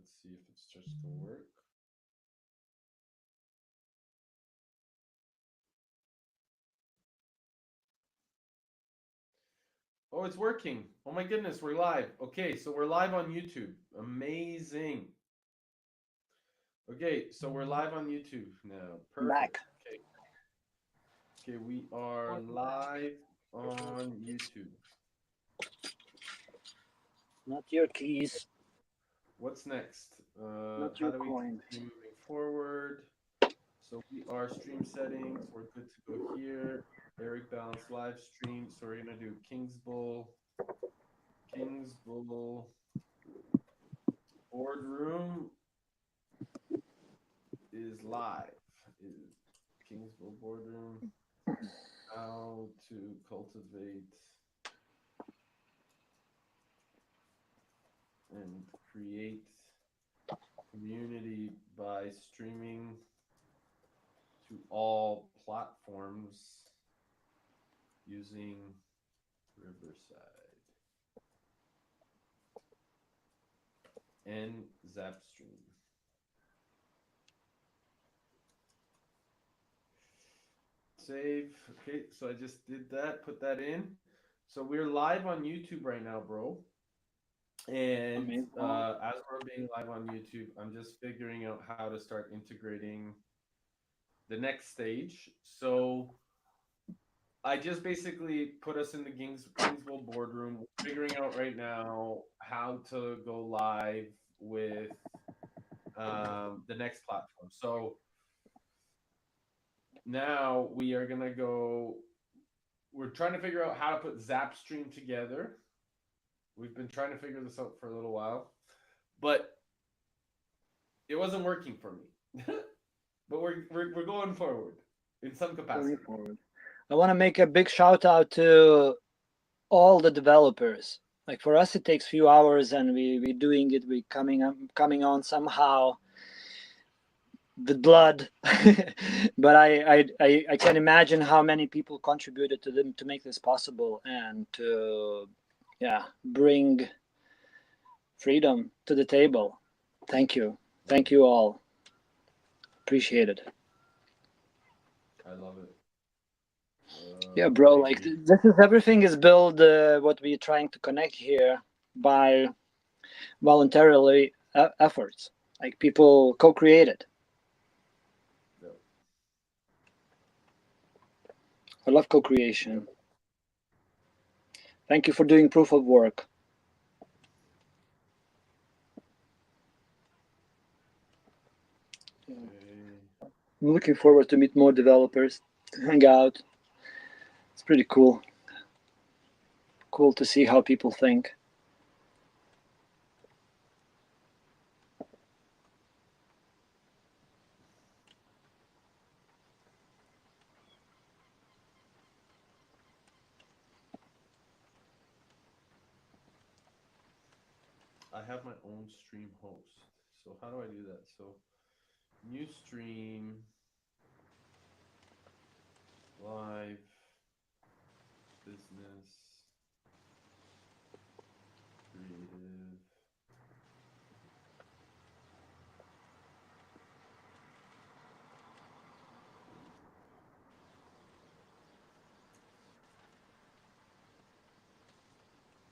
Let's see if it starts to work. Oh, it's working. Oh my goodness, we're live. Okay, so we're live on YouTube. Amazing. Okay, so we're live on YouTube now. Perfect. Back. Okay. Okay, we are live on YouTube. Not your keys. What's next? Not How your do we coins. continue moving forward? So we are stream settings. We're good to go here. Eric Balance live stream. So we're gonna do KingsBull Boardroom is live. Is KingsBull Boardroom how to cultivate and create community by streaming to all platforms using Riverside and Zapstream. Save. Okay, so I just did that, put that in. So we're live on YouTube right now, bro. And Amazing. as we're being live on YouTube, I'm just figuring out how to start integrating the next stage. So I just basically put us in the KingsBull Boardroom, figuring out right now how to go live with the next platform. So now we are gonna go. We're trying to figure out how to put Zapstream together. We've been trying to figure this out for a little while, but it wasn't working for me. But we're going forward in some Going capacity. forward. I want to make a big shout out to all the developers. Like for us, it takes few hours, and we doing it. We coming on somehow with blood. But I can imagine how many people contributed to them to make this possible and to bring freedom to the table. Thank you all. Appreciate it. I love it. Yeah, bro. I Like agree. this is everything is built. What we're trying to connect here by voluntarily efforts. Like people co-created. Yep. I love Yep. co-creation. Thank you for doing proof of work. Okay. I'm looking forward to meet more developers, to hang out. It's pretty cool. Cool to see how people think. I have my own stream host. So how do I do that? So new stream, live, business, creative.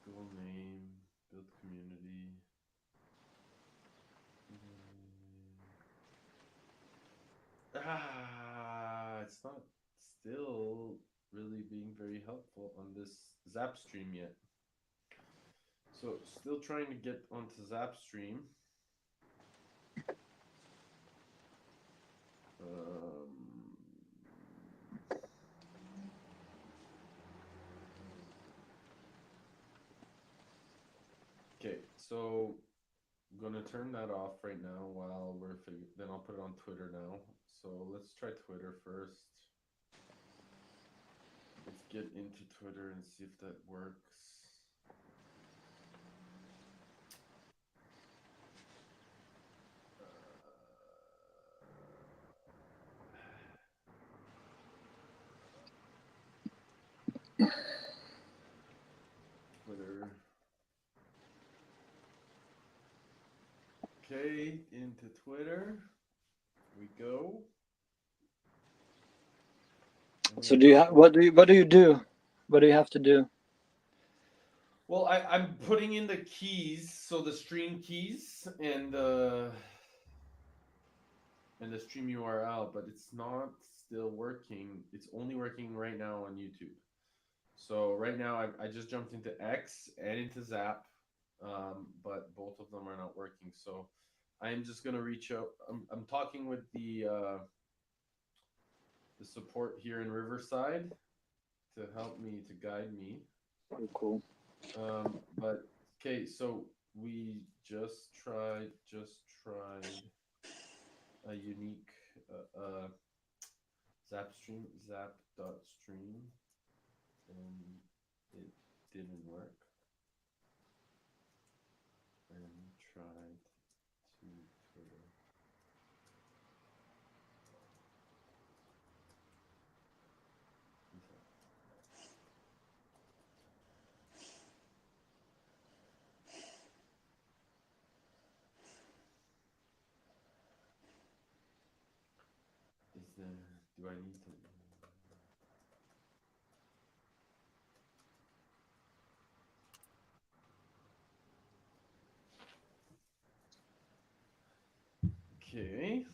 Google name, build community. It's not still really being very helpful on this Zapstream yet. So still trying to get onto Zapstream. Okay, so I'm gonna turn that off right now while then I'll put it on Twitter now. So let's try Twitter first. Let's get into Twitter and see if that works. Twitter. Okay, into Twitter we go. And we So have do you this one. what do you do? What do you have to do? Well, I'm putting in the keys, so the stream keys and the stream URL, but it's not still working. It's only working right now on YouTube. So right now I just jumped into X and into Zap, but both of them are not working. So I'm just gonna reach out. I'm talking with the support here in Riverside to help me to guide me. Oh, cool. But okay, so we just tried a unique Zap.stream, and it didn't work. And we tried to Twitter. Is there? Do I need to? Okay.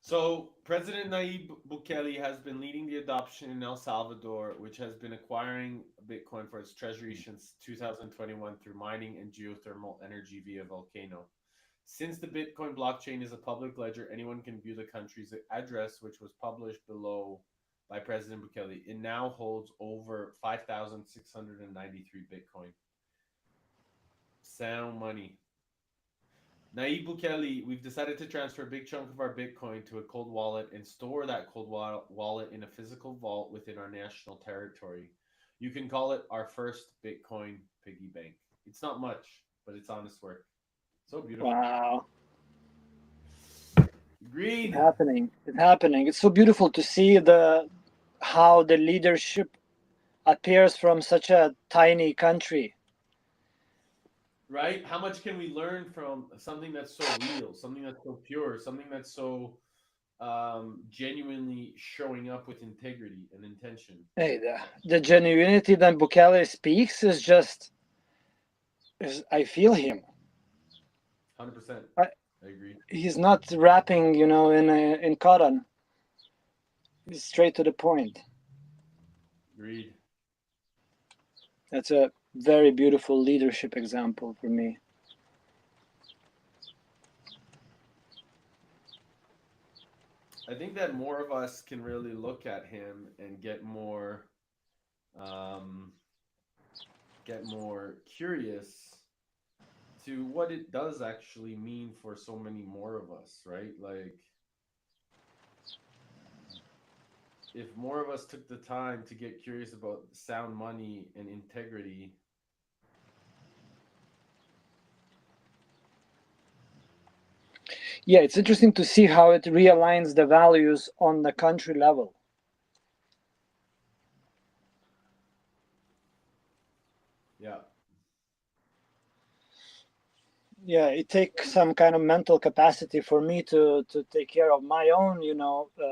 So, President Nayib Bukele has been leading the adoption in El Salvador, which has been acquiring Bitcoin for its treasury since 2021 through mining and geothermal energy via volcano. Since the Bitcoin blockchain is a public ledger, anyone can view the country's address, which was published below by President Bukele. It now holds over 5,693 Bitcoin. Sound money. Nayib Bukele, we've decided to transfer a big chunk of our Bitcoin to a cold wallet and store that cold wallet in a physical vault within our national territory. You can call it our first Bitcoin piggy bank. It's not much, but it's honest work. So beautiful. Wow. It's Agreed. happening. It's happening. It's so beautiful to see the how the leadership appears from such a tiny country. Right? How much can we learn from something that's so real, something that's so pure, something that's so genuinely showing up with integrity and intention? Hey, the genuinity that Bukele speaks is just I feel him. 100%. I, I agree. he's not rapping, in cotton. He's straight to the point. Agreed. That's a very beautiful leadership example for me. I think that more of us can really look at him and um, get more curious to what it does actually mean for so many more of us, right? Like, if more of us took the time to get curious about sound money and integrity. Yeah, it's interesting to see how it realigns the values on the country level. Yeah. Yeah, it takes some kind of mental capacity for me to take care of my own,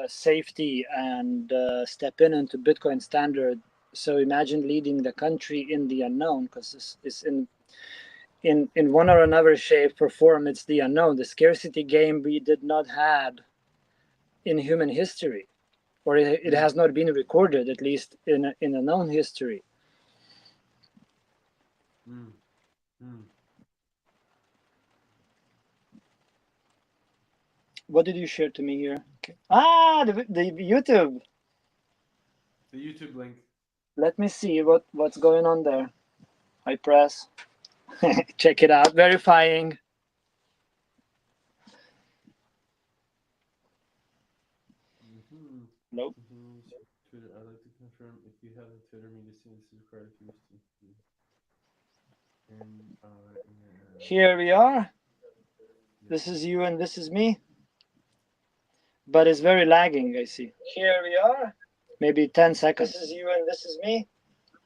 safety and step in into Bitcoin standard. So imagine leading the country in the unknown, because it's in one or another shape or form, it's the unknown, the scarcity game we did not had in human history, or it Mm, has not been recorded, at least in a known history. mm, mm. What did you share to me here? Okay. Ah, the YouTube. The YouTube link. Let me see what's going on there. I press. Check it out. Verifying. Mm-hmm. Nope. Mm-hmm. Twitter. I'd like to confirm if you have a Twitter me to see this is required if you wish to. And Here we are. yes, This sir. is you and this is me. But it's very lagging, I see. Here we are. Maybe 10 seconds. This is you and this is me.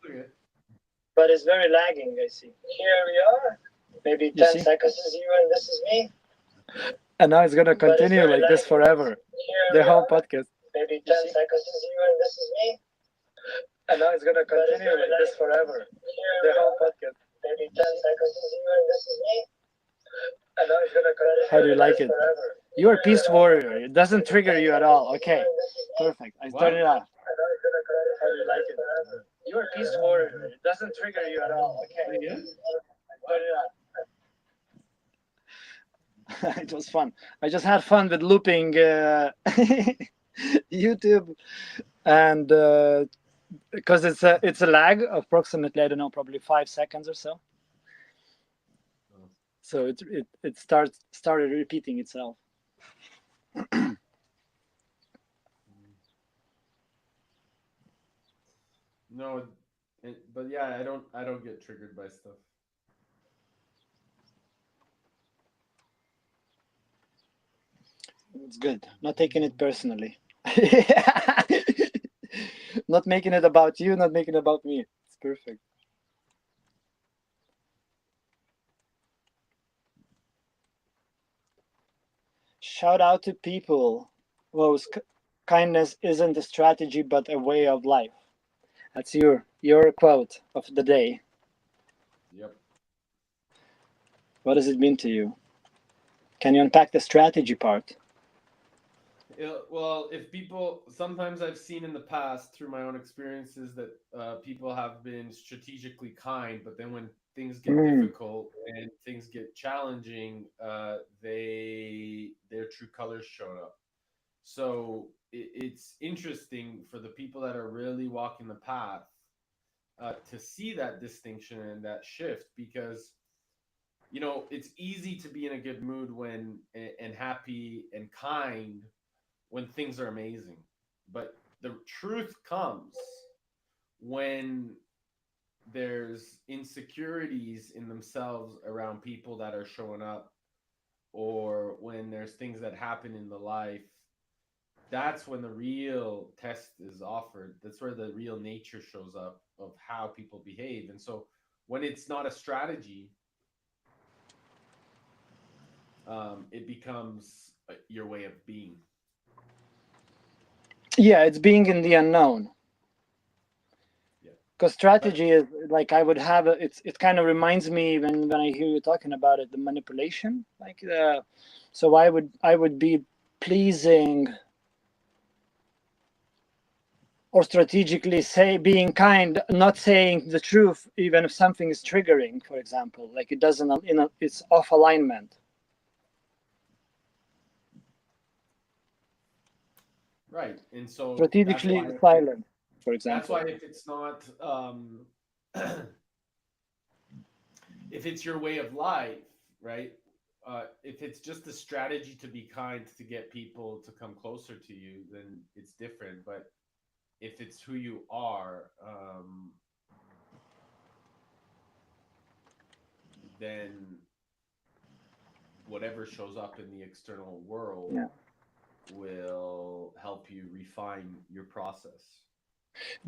Okay. But it's very lagging, I see. Here we are. Maybe 10 seconds. This is you and this is me. And now it's going to continue like this forever. The whole podcast. Maybe 10 seconds. This is you and this is me. And now it's going to continue like this forever. The whole podcast. Maybe 10 seconds. This is you and this is me. And now it's going to continue. How do you like it? Forever. You are Peace Warrior. It doesn't trigger you at all. Okay. Perfect. I What? started off. How do you like it? You are Peace Warrior. It doesn't trigger you at all. Okay. Yeah. I started off. It was fun. I just had fun with looping YouTube, and because it's a lag approximately, I don't know, probably 5 seconds or so. Oh. So it started repeating itself. No, but yeah, I don't get triggered by stuff. It's good. Not taking it personally. Not making it about you. Not making it about me. It's perfect. Shout out to people whose kindness isn't a strategy but a way of life. That's your quote of the day. Yep. What does it mean to you? Can you unpack the strategy part? Well, if people, sometimes I've seen in the past through my own experiences that people have been strategically kind, but then when things get Mm, difficult and things get challenging, their true colors showed up. So it's interesting for the people that are really walking the path to see that distinction and that shift, because it's easy to be in a good mood when and happy and kind when things are amazing. But the truth comes when there's insecurities in themselves around people that are showing up, or when there's things that happen in the life. That's when the real test is offered. That's where the real nature shows up of how people behave. And so when it's not a strategy, it becomes your way of being. yeah, it's being in the unknown. Yeah. Because But strategy is like I would have it kind of reminds me when I hear you talking about it, the manipulation. So I would be pleasing or strategically say being kind, not saying the truth even if something is triggering, for example, like it doesn't it's off alignment. right. And so Strategically silent, for that's example. why if it's not if it's your way of life, right? If it's just a strategy to be kind to get people to come closer to you, then it's different. But if it's who you are, then whatever shows up in the external world Yeah. will help you refine your process.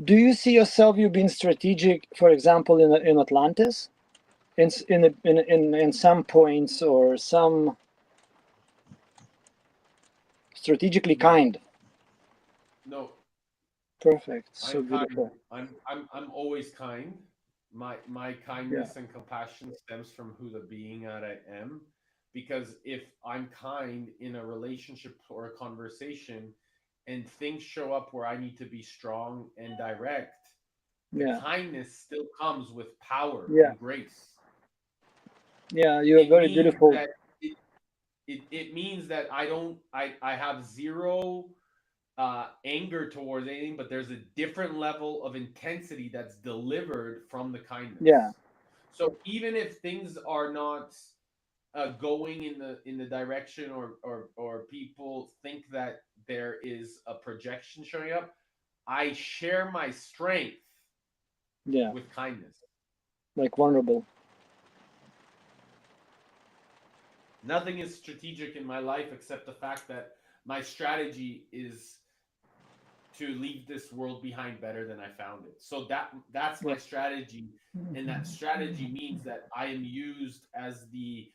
Do you see yourself you being strategic, for example, in Atlantis, in some points or some strategically No, kind? no, Perfect. So I'm kind. beautiful. I'm always kind. My Yeah. kindness and compassion stems from who the being that I am. Because if I'm kind in a relationship or a conversation and things show up where I need to be strong and direct, the Yeah. kindness still comes with power Yeah. and grace. Yeah. You are It very means beautiful. that it means that I have zero anger towards anything, but there's a different level of intensity that's delivered from the Yeah. kindness. So even if things are not going in the direction, or people think that there is a projection showing up, I share my strength Yeah. with kindness. Like vulnerable. Nothing is strategic in my life except the fact that my strategy is to leave this world behind better than I found it. So that's Yeah. my strategy, and that strategy means that I am used as the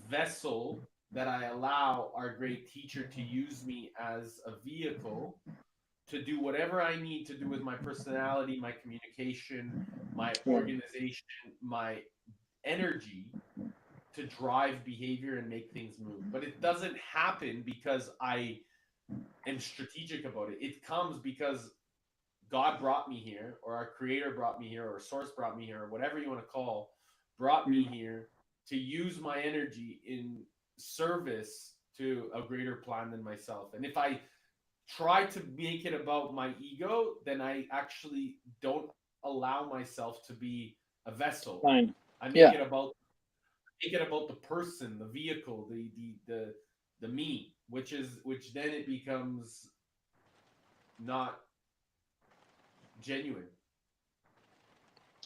vessel, that I allow our great teacher to use me as a vehicle to do whatever I need to do with my personality, my communication, my Yeah. organization, my energy, to drive behavior and make things move. But it doesn't happen because I am strategic about it. It comes because God brought me here, or our creator brought me here, or source brought me here, or whatever you want to call, brought me Mm. here to use my energy in service to a greater plan than myself. And if I try to make it about my ego, then I actually don't allow myself to be a vessel. Fine. I Yeah. make it about the person, the vehicle, the me, which then it becomes not genuine.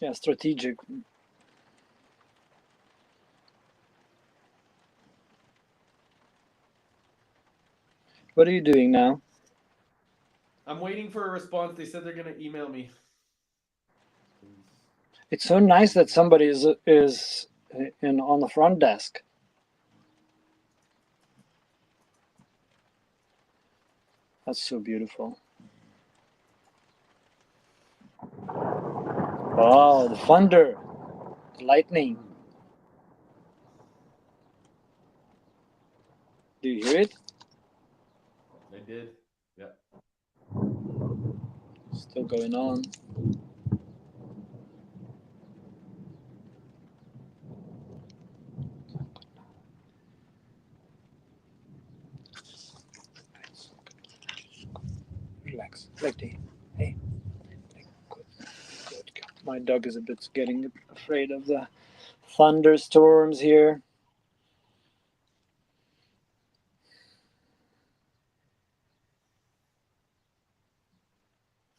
Yeah. Strategic. What are you doing now? I'm waiting for a response. They said they're gonna email me. Please. It's so nice that somebody is in on the front desk. That's so beautiful. Oh, the thunder, the lightning. Mm, Do you hear it? I did. Yeah. Still going on. Relax. Lefty. Hey. Good. Good. My dog is a bit getting afraid of the thunderstorms here.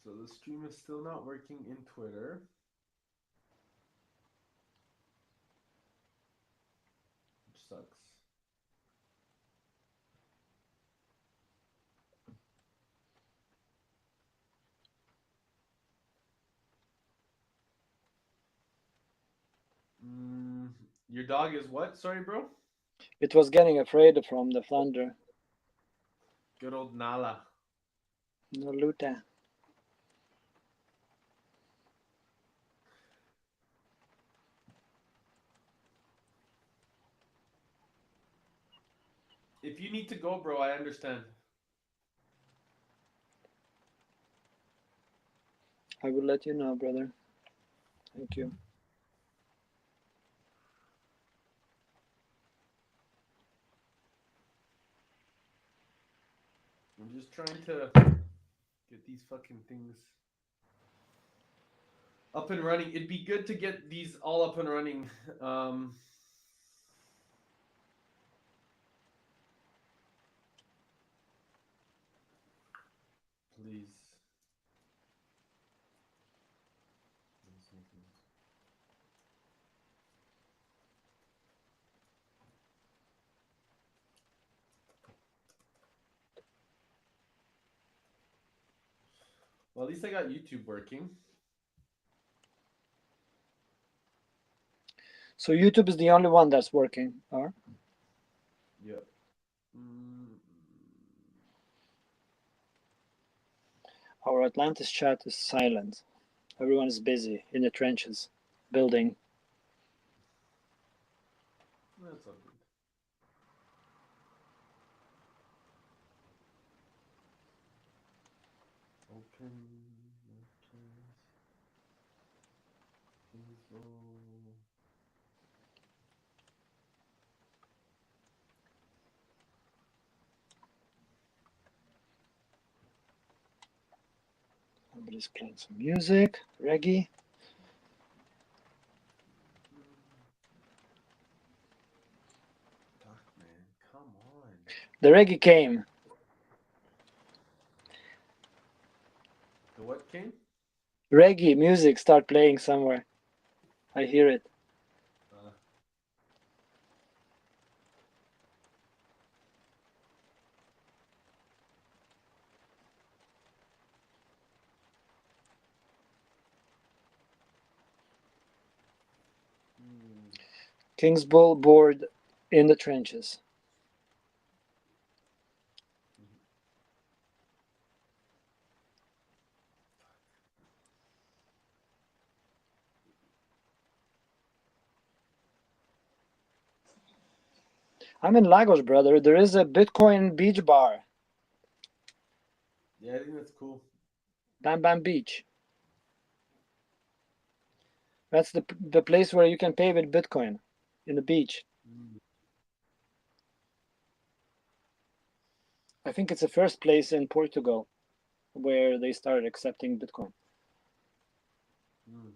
So the stream is still not working in Twitter, which sucks. Mm, your dog is what? Sorry, bro. It was getting afraid from the thunder. Good old Nala. No luta. If you need to go, bro, I understand. I will let you know, brother. Thank you. I'm just trying to get these fucking things up and running. It'd be good to get these all up and running. Um, Please. Well, at least I got YouTube working. So YouTube is the only one that's working, or Yeah. Mm, our Atlantis chat is silent. Everyone is busy in the trenches, building. that's all good. Open. KingsBull. Just playing some music, reggae. Fuck, man, come on. The reggae came. The what came? Reggae music start playing somewhere. I hear it. Uh, hmm. KingsBull board in the trenches. I'm in Lagos, brother. There is a Bitcoin beach bar, Yeah, I think that's cool. Bam Bam Beach. That's the place where you can pay with Bitcoin in the beach. Mm. I think it's the first place in Portugal where they started accepting Bitcoin. Mm.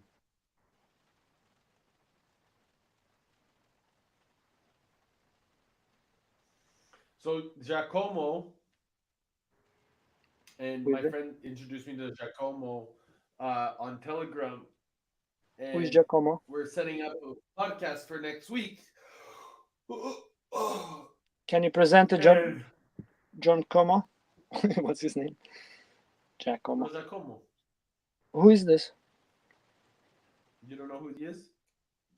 So Giacomo and Who is my it? friend introduced me to Giacomo on Telegram, Who is and Giacomo? we're setting up a podcast for next week. Can you present to And John Como? What's his name? no, Giacomo. Giacomo, Who is this? you don't know who he is?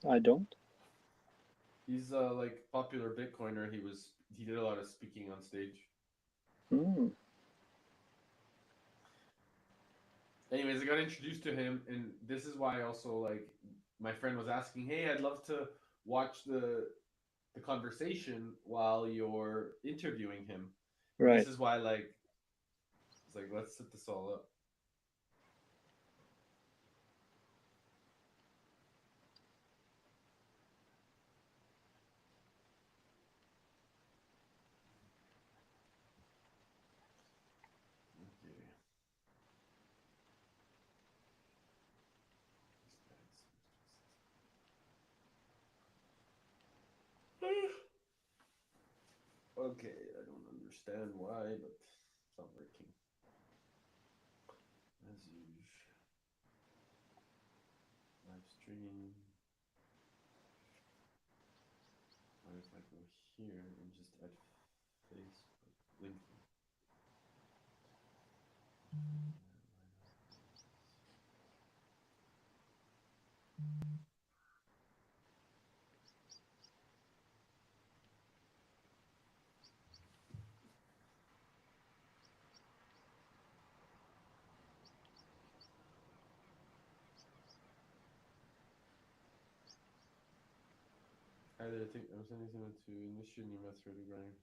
I don't. He's like popular Bitcoiner. He did a lot of speaking on stage. Hmm. Anyways, I got introduced to him, and this is why also like my friend was asking, "Hey, I'd love to watch the conversation while you're interviewing him," and this Right. is why like it's like let's set this all up. Okay. Okay, I don't understand why, but it's not working. As usual. Live stream. What if I go here and just add Facebook LinkedIn? Either I think I'm sending someone to initiate new method running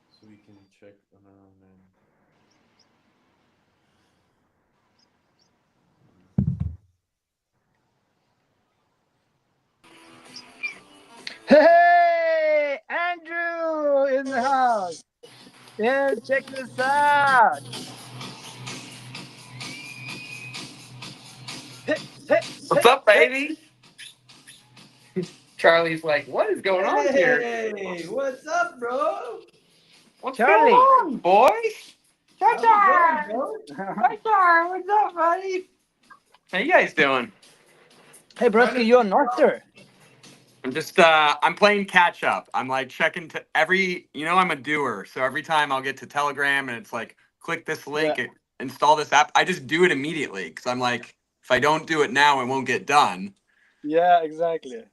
so we can check on our own end. Hey, Andrew in the house. Yeah, check this out. Hey, hey, What's hey, up, hey. baby? Charlie's like, what is going on here? Hey, what's up, bro? What's going Charlie. on, boys? How's it going, Char, bro? Char, what's up, buddy? How you guys doing? Hey, Trying broski, to you're a figure out. Norther. I'm just I'm playing catch up. I'm like checking to every I'm a doer. So every time I'll get to Telegram and it's like click this Yeah, link, install this app, I just do it immediately because I'm like if I don't do it now, it won't get done. yeah, exactly.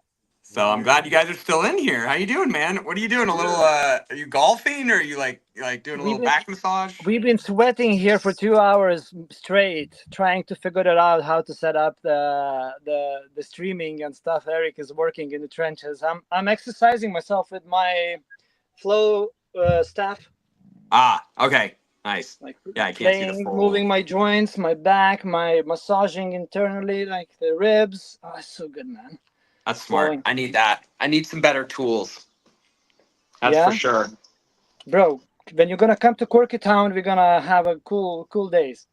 So I'm glad you guys are still in here. How you doing, man? What are you doing? A little Good. are you golfing or are you like doing a We've little been back massage? we've been sweating here for 2 hours straight, trying to figure it out how to set up the streaming and stuff. Eric is working in the trenches. I'm exercising myself with my flow staff, Ah, okay. Nice. like Yeah, I can't see the playing, full. moving my joints, my back, my massaging internally, like the ribs. Oh, it's so good, man. That's smart. Flowing. I need that. I need some better tools. That's for Yeah, sure. bro. when you're gonna come to Corky Town, we're gonna have a cool days.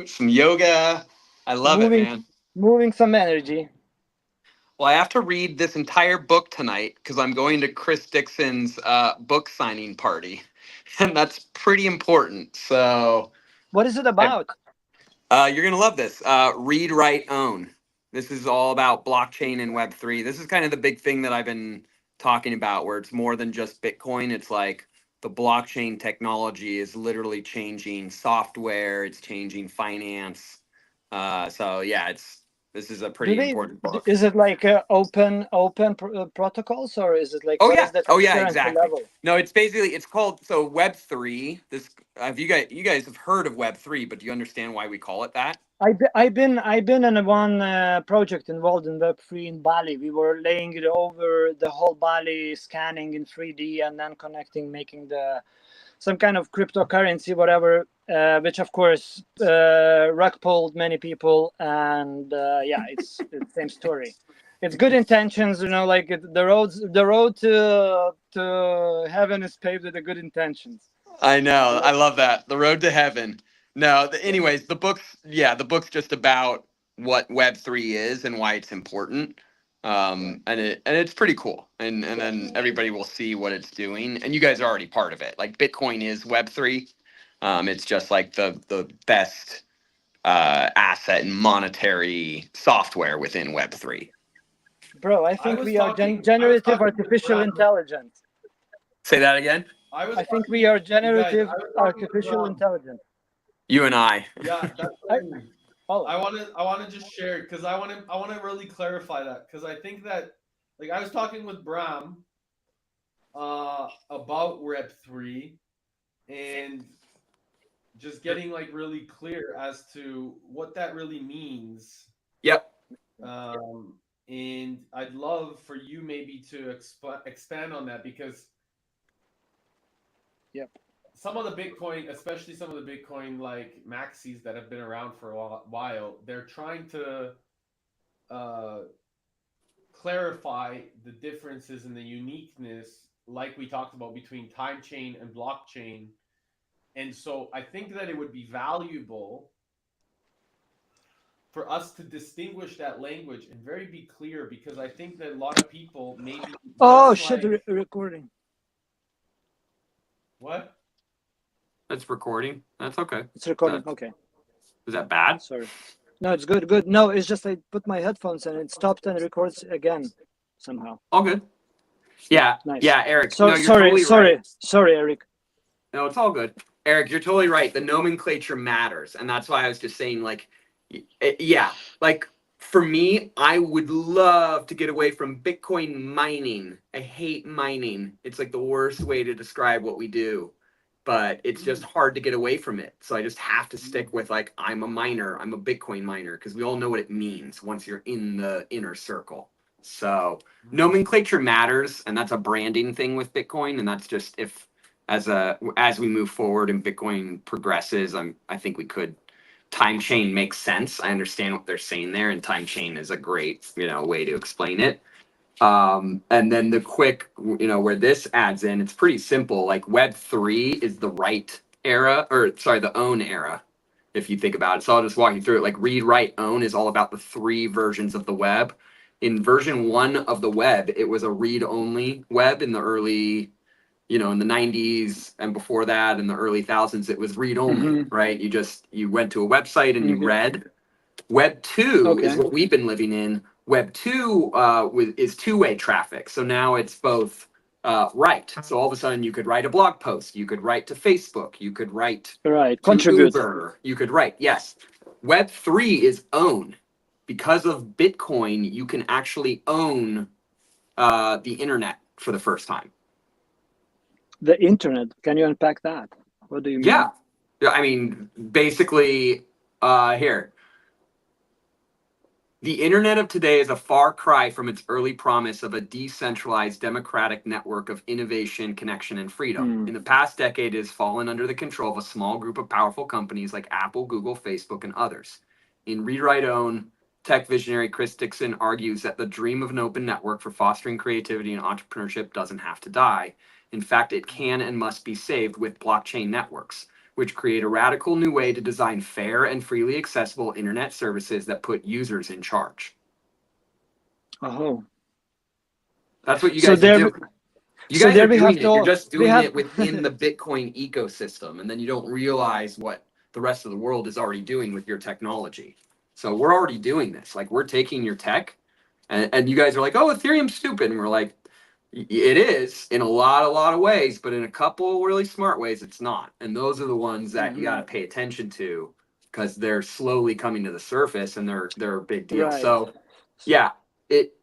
Some yoga. I love it, Moving, man. moving some energy. Well, I have to read this entire book tonight because I'm going to Chris Dixon's book signing party, and that's pretty important. So What is it about? you're gonna love this. Read, write, own. This is all about blockchain and Web3. This is kind of the big thing that I've been talking about, where it's more than just Bitcoin. It's like the blockchain technology is literally changing software. It's changing finance. So yeah, this is a Do pretty they? important book. Is it like protocols, or is it like Oh what yeah. is the Oh yeah, transparency exactly. level? No, it's basically it's called so Web3. This have you guys have heard of Web3, but do you understand why we call it that? I've been in one project involved in Web3 in Bali. We were laying it over the whole Bali, scanning in 3D, and then connecting, making the some kind of cryptocurrency, whatever. Which of course rug pulled many people, and yeah, it's the same story. It's good intentions, you know. Like the road to heaven is paved with the good intentions. I know. So, I love that. The road to heaven. No, yeah, anyways, the book's just about what Web3 is and why it's important. right. And it's pretty cool. And then everybody will see what it's doing. And you guys are already part of it. Like Bitcoin is Web3. It's just like the best asset and monetary software within Web3. Bro, I I think was we are talking. I was generative talking with artificial Bram. intelligence. Say that again. I was I think talking. we are You guys. generative I was talking with artificial Bram. intelligence. You and I. Yeah, that's what I, I mean. oh, I want to just share because I want to really clarify that because I think that like I was talking with Bram about Web3 and just getting like really clear as to what that really means. Yep. And I'd love for you maybe to expand on that because yep. some of the Bitcoin, especially some of the Bitcoin like maxis that have been around for a while, they're trying to uh, clarify the differences and the uniqueness, like we talked about, between time chain and blockchain. And so I think that it would be valuable for us to distinguish that language and very be clear because I think that a lot of people maybe Oh just shit, like recording. what? That's recording. That's okay. It's recording. That, Okay, is that bad? sorry. No, it's good. Good. No, it's just I put my headphones and it stopped and records again somehow. All good. Yeah, Nice. yeah, Eric. So No, you're totally right. sorry, Eric. No, it's all good. Eric, you're totally right. The nomenclature matters. And that's why I was just saying, like, yeah, like for me, I would love to get away from Bitcoin mining. I hate mining. It's like the worst way to describe what we do, but it's just hard to get away from it. So I just have to stick with, like, I'm a miner, I'm a Bitcoin miner, because we all know what it means once you're in the inner circle. So nomenclature matters, and that's a branding thing with Bitcoin. And that's just if as we move forward and Bitcoin progresses, I think we could time chain makes sense. I understand what they're saying there, and time chain is a great way to explain it. And then the quick where this adds in, it's pretty simple. Like Web3 is the right era, or sorry, the own era. If you think about it, so I'll just walk you through it. Like read, write, own is all about the three versions of the web. In version 1 of the web, it was a read only web in the early in the 90s and before that in the early thousands. It was read only, Mm-hmm. right? You went to a website and you Okay. read. Web 2 is Okay. what we've been living in. Web 2 is two-way traffic. So now it's both write. So all of a sudden you could write a blog post, you could write to Facebook, you could write Right. to Contribute. Uber, you could write. Yes. Web 3 is own. Because of Bitcoin, you can actually own the internet for the first time. The internet. Can you unpack that? What do you mean? Yeah. Yeah, I mean, basically, here. The internet of today is a far cry from its early promise of a decentralized democratic network of innovation, connection, and freedom. In the past decade, it has fallen under the control of a small group of powerful companies like Apple, Google, Facebook, and others. In Read Write Own, tech visionary Chris Dixon argues that the dream of an open network for fostering creativity and entrepreneurship doesn't have to die. In fact, it can and must be saved with blockchain networks, which create a radical new way to design fair and freely accessible internet services that put users in charge. Oh, That's what you so guys are there, doing. You so guys there are we doing have it. You're to. just We doing have. it within the Bitcoin ecosystem, and then you don't realize what the rest of the world is already doing with your technology. So we're already doing this. Like, we're taking your tech, and you guys are like, "Oh, Ethereum's stupid," and we're like, "It is in a lot of ways, but in a couple really smart ways, it's not." And those are the ones that you got to pay attention to because they're slowly coming to the surface, and they're a big deal. Right. So yeah,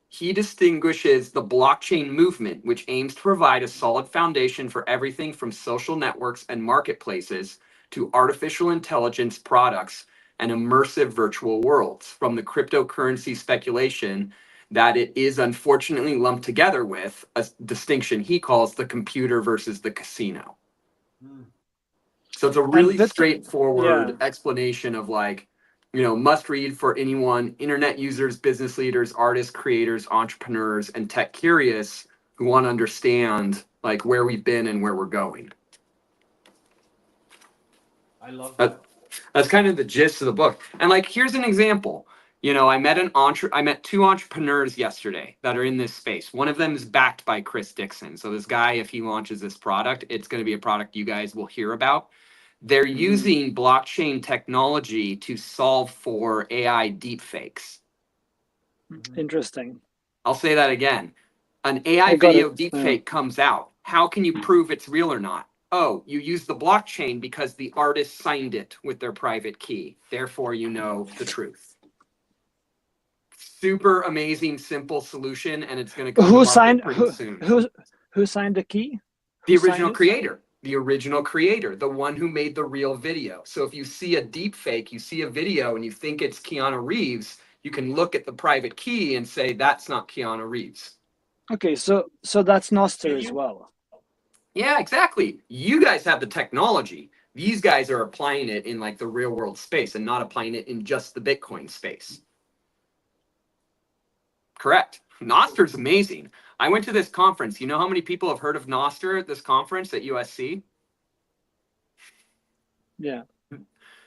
he distinguishes the blockchain movement, which aims to provide a solid foundation for everything from social networks and marketplaces to artificial intelligence products and immersive virtual worlds, from the cryptocurrency speculation that it is unfortunately lumped together with a distinction he calls the computer versus the casino. So it's a really Yeah. straightforward explanation of, like, must read for anyone, internet users, business leaders, artists, creators, entrepreneurs, and tech curious who want to understand like where we've been and where we're going. I love that. That's kind of the gist of the book. And like, here's an example. I met two entrepreneurs yesterday that are in this space. One of them is backed by Chris Dixon. So this guy, if he launches this product, it's going to be a product you guys will hear about. They're using blockchain technology to solve for AI deepfakes. Interesting. I'll say that again. An AI video deepfake comes out. How can you prove it's real or not? Oh, you use the blockchain because the artist signed it with their private key. Therefore, you know the truth. Super amazing, simple solution, and it's going to come to market pretty soon. Who signed the key? The original creator. The original creator, the one who made the real video. So if you see a deep fake, you see a video and you think it's Keanu Reeves, you can look at the private key and say that's not Keanu Reeves. Okay, so that's Nostr as well. Yeah, exactly. You guys have the technology. These guys are applying it in like the real world space and not applying it in just the Bitcoin space. Correct. Nostr's amazing. I went to this conference. You know how many people have heard of Nostr at this conference at USC? Yeah.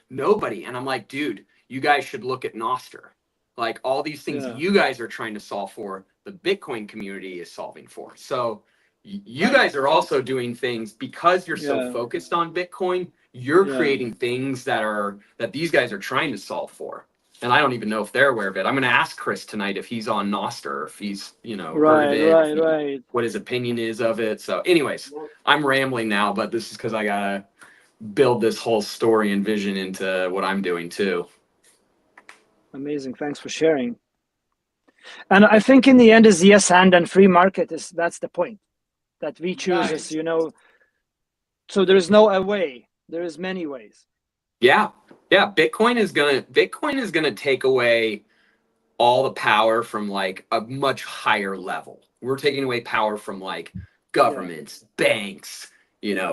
Nobody. And I'm like, dude, you guys should look at Nostr. Like, all these things you guys are trying to solve for, the Bitcoin community is solving for. So you guys are also doing things because you're so focused on Bitcoin. You're creating things that these guys are trying to solve for. And I don't even know if they're aware of it. I'm going to ask Chris tonight if he's on Nostr, if he's, heard of it, what his opinion is of it. So anyways, I'm rambling now, but this is because I got to build this whole story and vision into what I'm doing too. Amazing. Thanks for sharing. And I think in the end is yes and free market that's the point that we choose as, so there's no a way, there's many ways. Yeah. Bitcoin is gonna take away all the power from like a much higher level. We're taking away power from like governments, banks,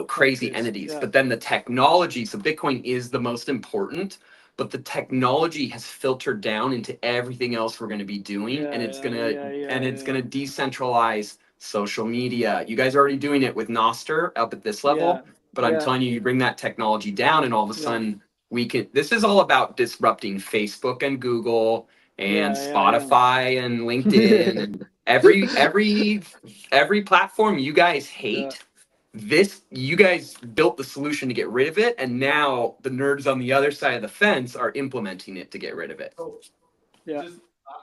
crazy entities. But then the technology, so Bitcoin is the most important, but the technology has filtered down into everything else we're going to be doing, and it's gonna decentralize social media. You guys are already doing it with Nostr up at this level, but I'm telling you, you bring that technology down, and all of a sudden we can. This is all about disrupting Facebook and Google and Spotify and LinkedIn and every platform you guys hate. You guys built the solution to get rid of it, and now the nerds on the other side of the fence are implementing it to get rid of it.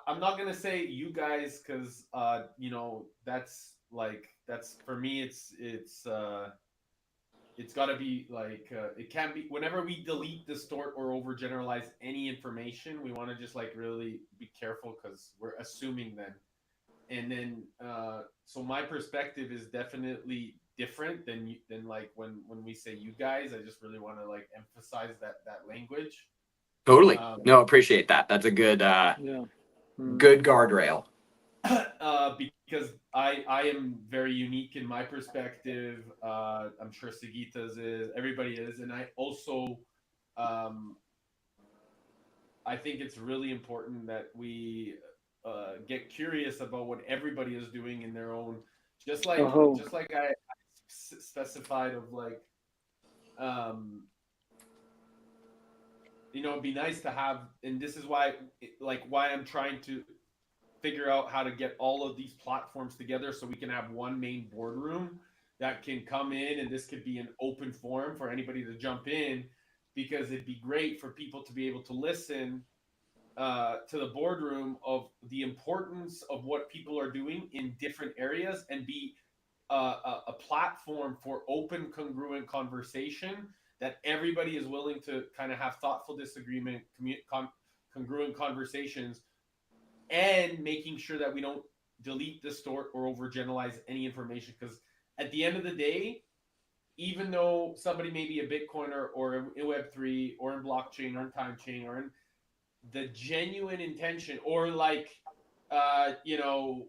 I'm not gonna say you guys because that's for me. It's got to be like it can't be whenever we delete, distort, or overgeneralize any information. We want to just like really be careful because we're assuming then. And then so my perspective is definitely different than like when we say you guys. I just really want to like emphasize that language. Totally. No, appreciate that. That's a good good guardrail. Because I am very unique in my perspective. I'm sure Sagita's is, everybody is, and I also I think it's really important that we get curious about what everybody is doing in their own, Oh, just like I specified of like, um, you know, it'd be nice to have, and this is why, like, why I'm trying to figure out how to get all of these platforms together so we can have one main boardroom that can come in, and this could be an open forum for anybody to jump in, because it'd be great for people to be able to listen to the boardroom of the importance of what people are doing in different areas, and be a platform for open, congruent conversation that everybody is willing to kind of have thoughtful disagreement, congruent conversations, and making sure that we don't delete, distort, or overgeneralize any information. Because at the end of the day, even though somebody may be a Bitcoiner or in Web3 or in blockchain or in time chain or in the genuine intention, or like, you know,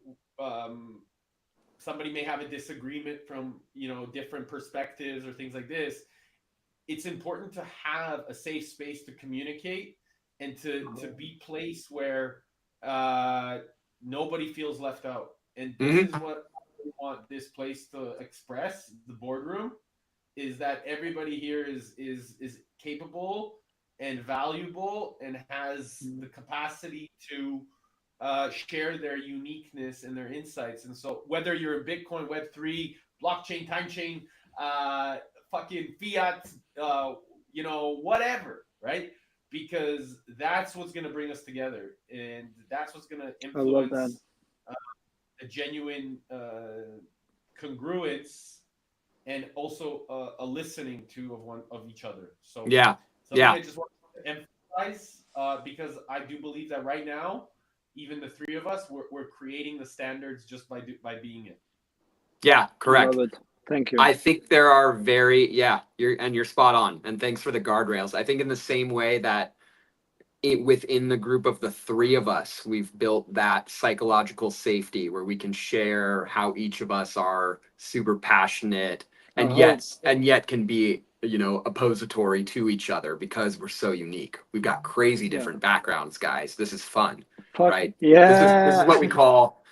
somebody may have a disagreement from, you know, different perspectives or things like this, it's important to have a safe space to communicate and to be place where uh, nobody feels left out. And this Hmm. is what I want this place to express, the boardroom, is that everybody here is capable and valuable and has the capacity to share their uniqueness and their insights. And so, whether you're in Bitcoin, Web3, blockchain, time chain, uh, fucking fiat, you know, whatever, right? Because that's what's going to bring us together, and that's what's going to I love that. influence uh, a genuine congruence, and also a listening to of one of each other. So Yeah. something Yeah. I just want to emphasize, because I do believe that right now, even the three of us, we're creating the standards just by being it. Yeah. I love Correct. it. Thank you. I think there are you're spot on. And thanks for the guardrails. I think in the same way that within the group of the three of us, we've built that psychological safety where we can share how each of us are super passionate Oh, and yet can be, you know, oppository to each other because we're so unique. We've got crazy yeah. different backgrounds, guys. This is fun, Fuck right? This is yeah. what we call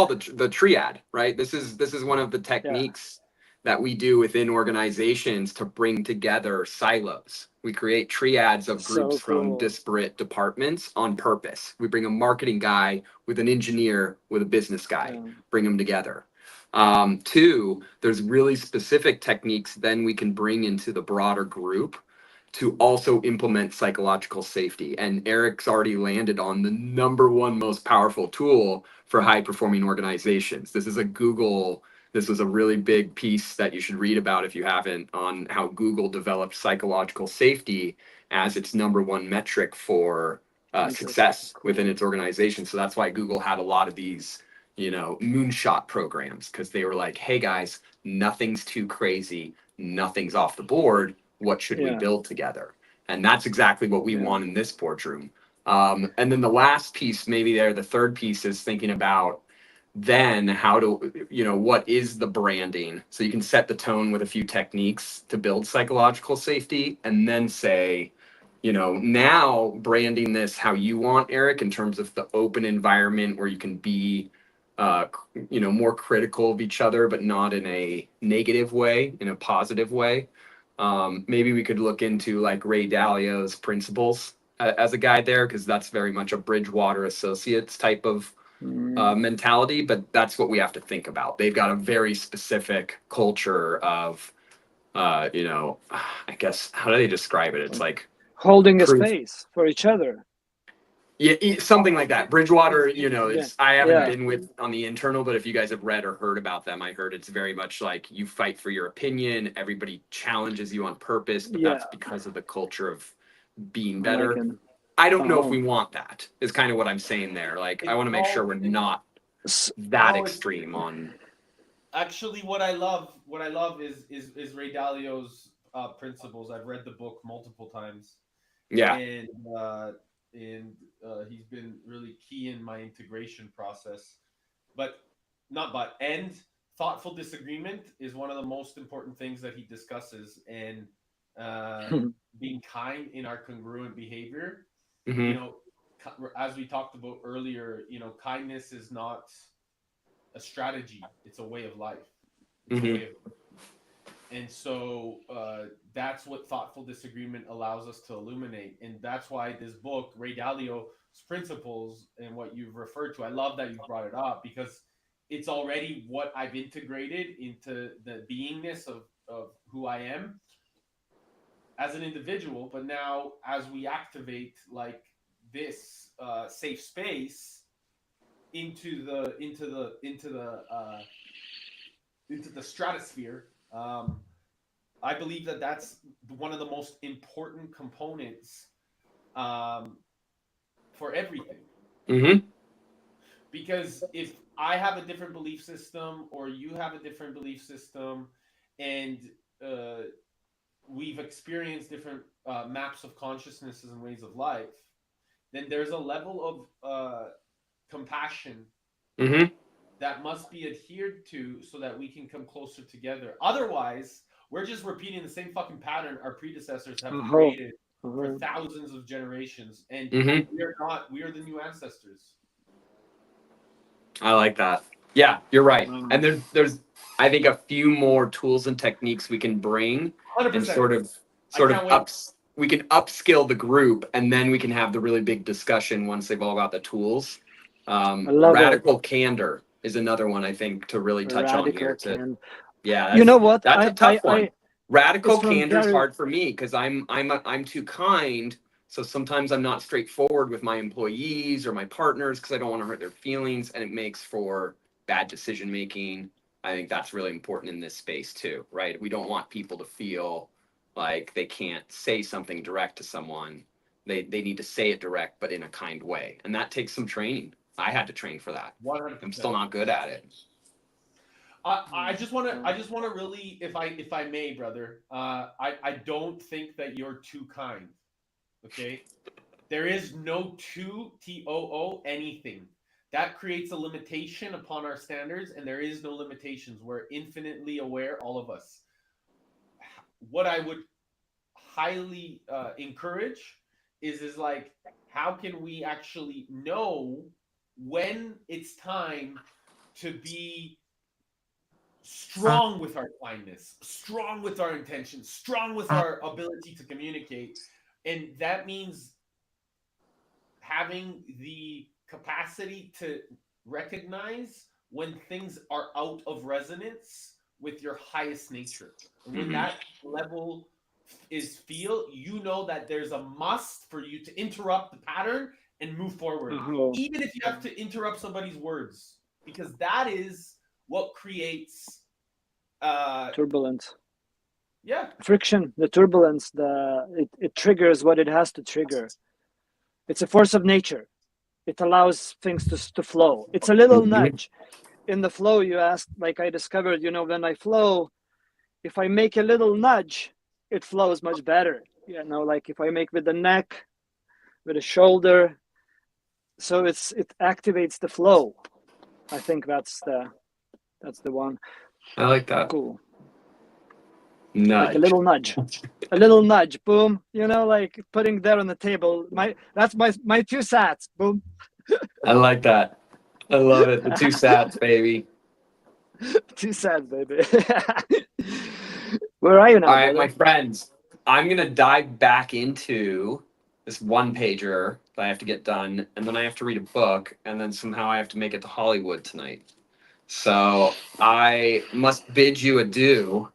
the triad, right? This is one of the Yeah. techniques that we do within organizations to bring together silos. We create triads of groups So from cool. disparate departments on purpose. We bring a marketing guy with an engineer with a business guy, Yeah. bring them together. Two, there's really specific techniques then we can bring into the broader group to also implement psychological safety. And Eric's already landed on the number one most powerful tool for high performing organizations. This was a really big piece that you should read about if you haven't, on how Google developed psychological safety as its number one metric for Interesting. success within Cool. its organization. So that's why Google had a lot of these, you know, moonshot programs, because they were like, hey guys, nothing's too crazy, nothing's off the board. What should we Yeah. build together? And that's exactly what we Yeah. want in this boardroom. And then the last piece, maybe there, the third piece is thinking about then how to, you know, what is the branding, so you can set the tone with a few techniques to build psychological safety, and then say, you know, now branding this how you want, Eric, in terms of the open environment where you can be you know, more critical of each other but not in a negative way, in a positive way. Maybe we could look into like Ray Dalio's principles as a guide there, because that's very much a Bridgewater Associates type of Mm. mentality, but that's what we have to think about. They've got a very specific culture of, you know, I guess, how do they describe it? It's like Holding a proof. space for each other. Yeah, something like that. Bridgewater, you know, Yeah. it's, I haven't Yeah. been with on the internal, but if you guys have read or heard about them, I heard it's very much like you fight for your opinion. Everybody challenges you on purpose, but Yeah. that's because of the culture of being I like better. it. I don't know if Oh. we want that, is kind of what I'm saying there. Like, I It's want to make sure all we're not S- that no, it's extreme on, actually what I love is Ray Dalio's principles. I've read the book multiple times, yeah. and uh, he's been really key in my integration process. But not but and thoughtful disagreement is one of the most important things that he discusses, and uh, being kind in our congruent behavior. You Mm-hmm. know, as we talked about earlier, you know, kindness is not a strategy, it's a way of life. It's a Mm-hmm. way of, and so that's what thoughtful disagreement allows us to illuminate, and that's why this book, Ray Dalio's Principles, and what you've referred to, I love that you brought it up, because it's already what I've integrated into the beingness of who I am as an individual. But now, as we activate like this safe space into the stratosphere, I believe that that's one of the most important components um, for everything. Mm-hmm. Because if I have a different belief system, or you have a different belief system, and uh, we've experienced different maps of consciousnesses and ways of life, then there's a level of compassion Mm-hmm. that must be adhered to so that we can come closer together. Otherwise, we're just repeating the same fucking pattern our predecessors have Uh-huh. created for Uh-huh. thousands of generations, and Mm-hmm. we are not. We are the new ancestors. I like that. Yeah, you're right. And Um, there's I think a few more tools and techniques we can bring one Hundred and percent. I sort of can't wait. ups we can upskill the group, and then we can have the really big discussion once they've all got the tools. I love it. Radical candor is another one I think to really touch on here. Radical can. Yeah, You know what? that's a tough one. It's Radical from candor is Gary. hard for me because I'm too kind, so sometimes I'm not straightforward with my employees or my partners because I don't want to hurt their feelings, and it makes for bad decision making. I think that's really important in this space too, right? We don't want people to feel like they can't say something direct to someone. They need to say it direct, but in a kind way, and that takes some training. I had to train for that. One hundred I'm still percent. not good at it. I just want to really, if I may, brother. I don't think that you're too kind. Okay, there is no too anything. That creates a limitation upon our standards, and there is no limitations. We're infinitely aware, all of us. What I would highly encourage is like, how can we actually know when it's time to be strong with our kindness, strong with our intentions, strong with our ability to communicate. And that means having the capacity to recognize when things are out of resonance with your highest nature. And when Mm-hmm. that level is feel, you know that there's a must for you to interrupt the pattern and move forward, Uh-huh. even if you have to interrupt somebody's words, because that is what creates Turbulence. yeah. Friction, the turbulence, it triggers what it has to trigger. It's a force of nature. It allows things to flow. It's a little Mm-hmm. nudge. In the flow, you asked, like I discovered, when I flow, if I make a little nudge, it flows much better. Like if I make with the neck, with the shoulder, so it activates the flow. I think that's the one. I like that. Cool. Like Nudge. a little nudge, boom. Like putting that on the table. That's my two sats, boom. I like that. I love it. The two sats, baby. Two sats, baby. Where are you All now, right, my brother? friends. I'm gonna dive back into this one pager that I have to get done, and then I have to read a book, and then somehow I have to make it to Hollywood tonight. So I must bid you adieu.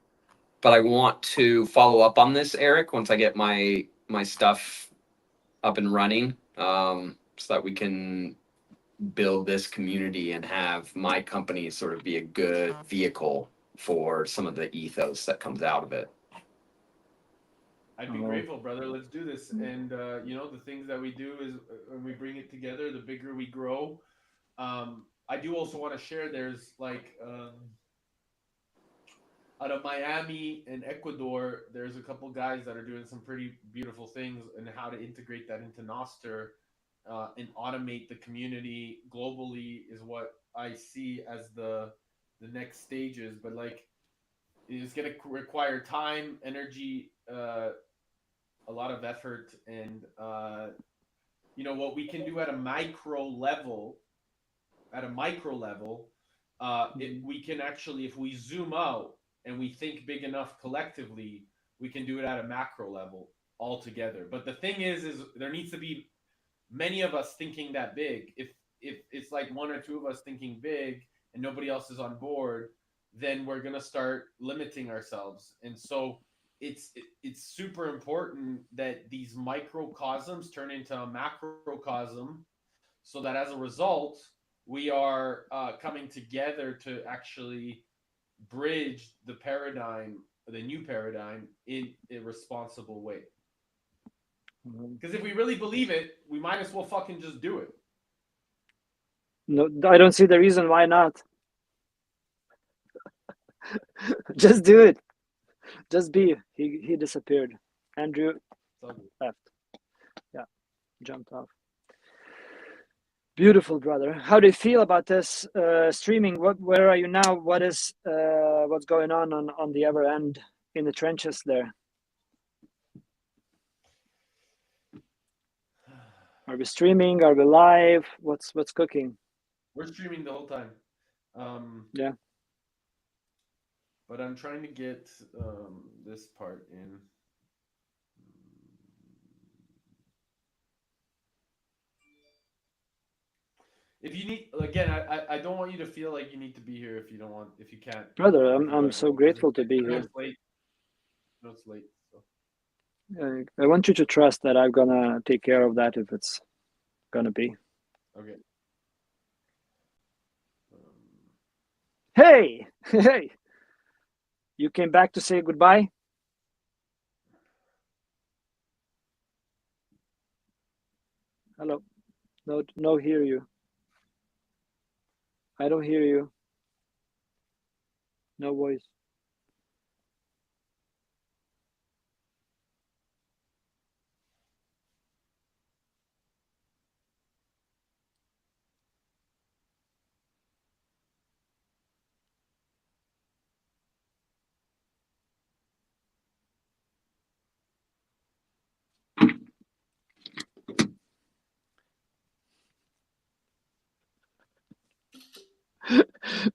But I want to follow up on this, Eric, once I get my stuff up and running, so that we can build this community and have my company sort of be a good vehicle for some of the ethos that comes out of it. I'd be grateful, brother. Let's do this. And the things that we do is when we bring it together, the bigger we grow. I do also want to share. There's like out of Miami and Ecuador, there's a couple guys that are doing some pretty beautiful things, and how to integrate that into Noster and automate the community globally is what I see as the next stages. But like, it's going to require time, energy, a lot of effort, and what we can do at a micro level, we can actually, if we zoom out and we think big enough collectively, we can do it at a macro level altogether. But the thing is there needs to be many of us thinking that big. If it's like one or two of us thinking big and nobody else is on board, then we're gonna start limiting ourselves. And so it's super important that these microcosms turn into a macrocosm, so that as a result we are coming together to actually bridge the new paradigm in a responsible way. Because if we really believe it, we might as well fucking just do it. No, I don't see the reason why not. Just do it. Just be. He disappeared. Andrew left. Yeah, jumped off. Beautiful, brother. How do you feel about this streaming? Where are you now? What's going on the other end in the trenches there? Are we streaming? Are we live? What's cooking? We're streaming the whole time. Yeah. But I'm trying to get this part in. If you need, again, I don't want you to feel like you need to be here if you can't. Brother, I'm so grateful to be here. It's late. No, it's late. So. I want you to trust that I'm gonna take care of that if it's gonna be. Okay. Hey, hey! You came back to say goodbye? Hello. No, hear you. I don't hear you. No voice.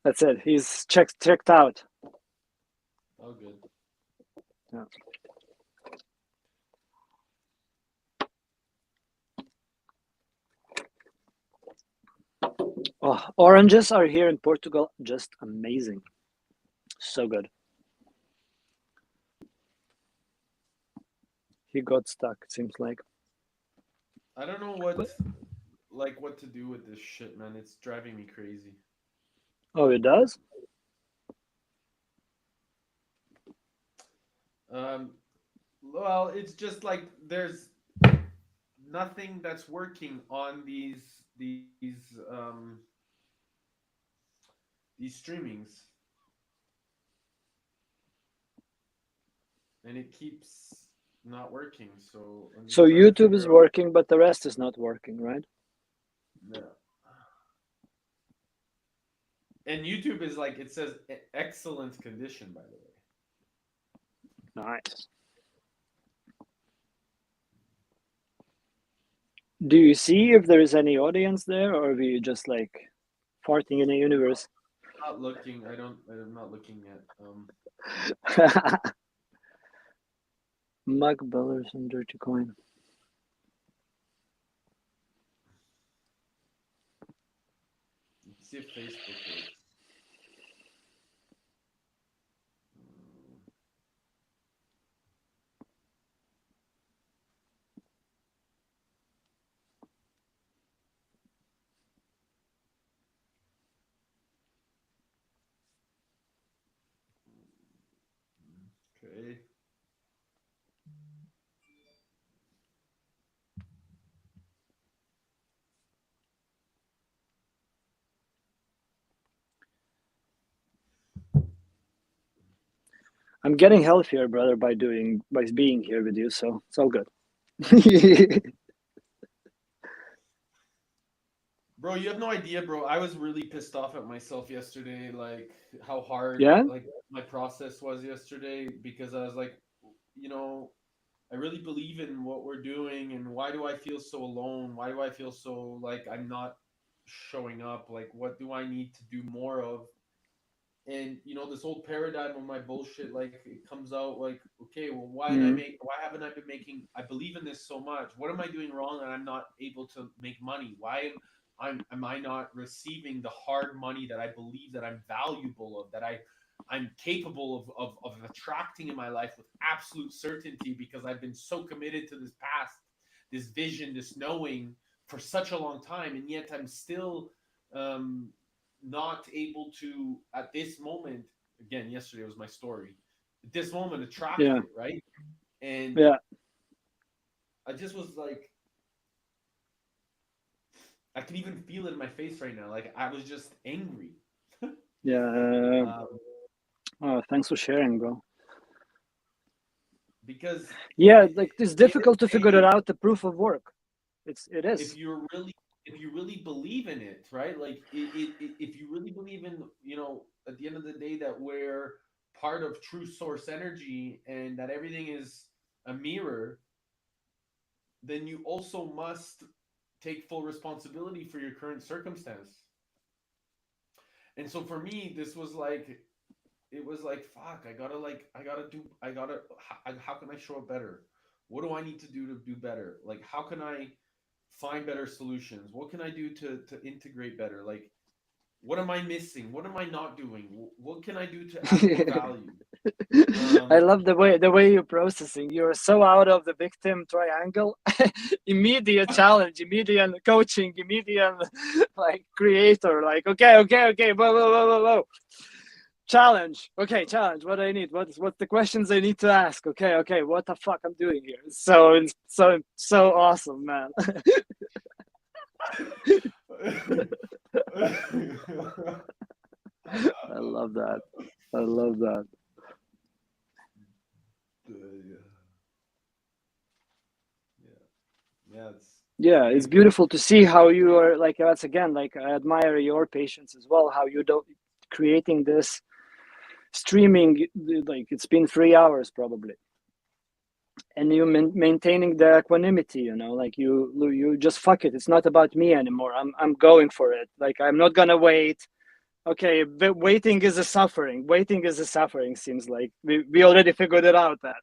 That's it. He's checked out. Oh, good. Yeah. Oh, oranges are here in Portugal just amazing. So good. He got stuck, it seems like. I don't know what to do with this shit, man. It's driving me crazy. Oh, it does? Well, it's just like there's nothing that's working on these streamings, and it keeps not working. So So YouTube is working, but the rest is not working, right? Yeah. And YouTube is like, it says excellent condition, by the way. Nice. Do you see if there is any audience there, or are you just like farting in the universe? I'm not looking. I'm not looking yet. Mug Bellers and Dirty Coin. Let's see if Facebook works. Okay. I'm getting healthier, brother, by being here with you, so it's all good. Bro, you have no idea, bro. I was really pissed off at myself yesterday, like how hard Yeah? like my process was yesterday, because I was like, I really believe in what we're doing, and why do I feel so alone? Why do I feel so like I'm not showing up? Like, what do I need to do more of? And this old paradigm of my bullshit, like it comes out like, okay, well, Mm. why haven't I been making? I believe in this so much. What am I doing wrong that I'm not able to make money? Why am I not receiving the hard money that I believe that I'm valuable of, that I'm capable of attracting in my life with absolute certainty, because I've been so committed to this past, this vision, this knowing for such a long time, and yet I'm still um not able to, at this moment, again, yesterday was my story, at this moment, attract Yeah. it, right? And Yeah. I just was like, I can even feel it in my face right now, like I was just angry. Yeah. um, Oh, thanks for sharing, bro. because Yeah, it, like it's at the end of difficult to the figure it day, out. The proof of work. It if is. you're really if you really believe in it, right? Like if you really believe in, at the end of the day, that we're part of true source energy and that everything is a mirror, then you also must take full responsibility for your current circumstance. And so for me, this was like, it was like, fuck, how can I show up better? What do I need to do better? Like, how can I find better solutions? What can I do to integrate better? Like, what am I missing? What am I not doing? What can I do to add more value? I Um, love the way you're processing. You're so out of the victim triangle. Immediate challenge, immediate coaching, immediate like creator. Like okay. Whoa. Challenge. Okay, challenge. What do I need? What's the questions I need to ask? Okay. What the fuck I'm doing here? So awesome, man. I love that. I love that. yeah, yeah, yeah. It's Yeah, it's amazing. beautiful to see how you are like that's again like I admire your patience as well. How you don't creating this streaming like it's been 3 hours probably, and you maintaining the equanimity. Like you just fuck it. It's not about me anymore. I'm going for it. Like I'm not gonna wait. Okay, but waiting is a suffering. Waiting is a suffering. Seems like we already figured it out. That.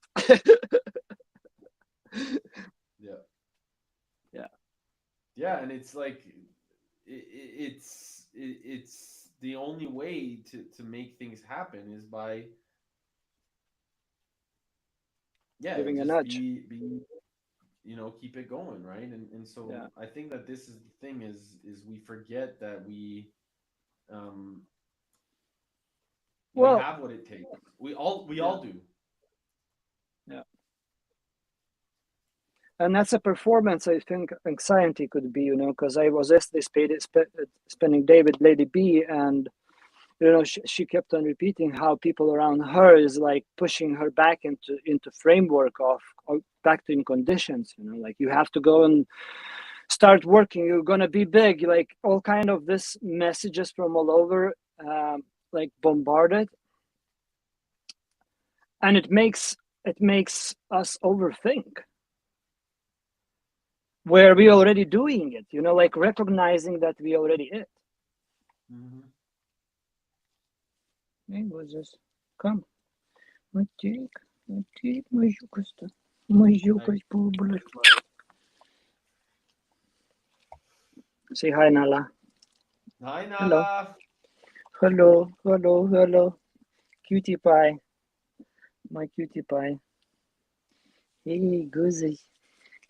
Yeah, Yeah. yeah, and it's like, it's the only way to make things happen is by, yeah, Giving a just nudge. be keep it going, right? And so Yeah. I think that this is the thing, is we forget that um we Well. have what it takes. We all Yeah. do. Yeah. And that's a performance. I think anxiety could be, because I was yesterday spending day with Lady B, and she kept on repeating how people around her is like pushing her back into framework of back to in conditions. Like you have to go and start working. You're gonna be big. Like all kind of this messages from all over, like bombarded, and it makes us overthink where we already doing it, like recognizing that we already it. Mm-hmm. Hey, what's this? Come, Matik, Majukas, Majukas, Bubble. Say hi, Nala. Hi, Hello, Nala. hello, cutie pie, my cutie pie. Hey, Goosey,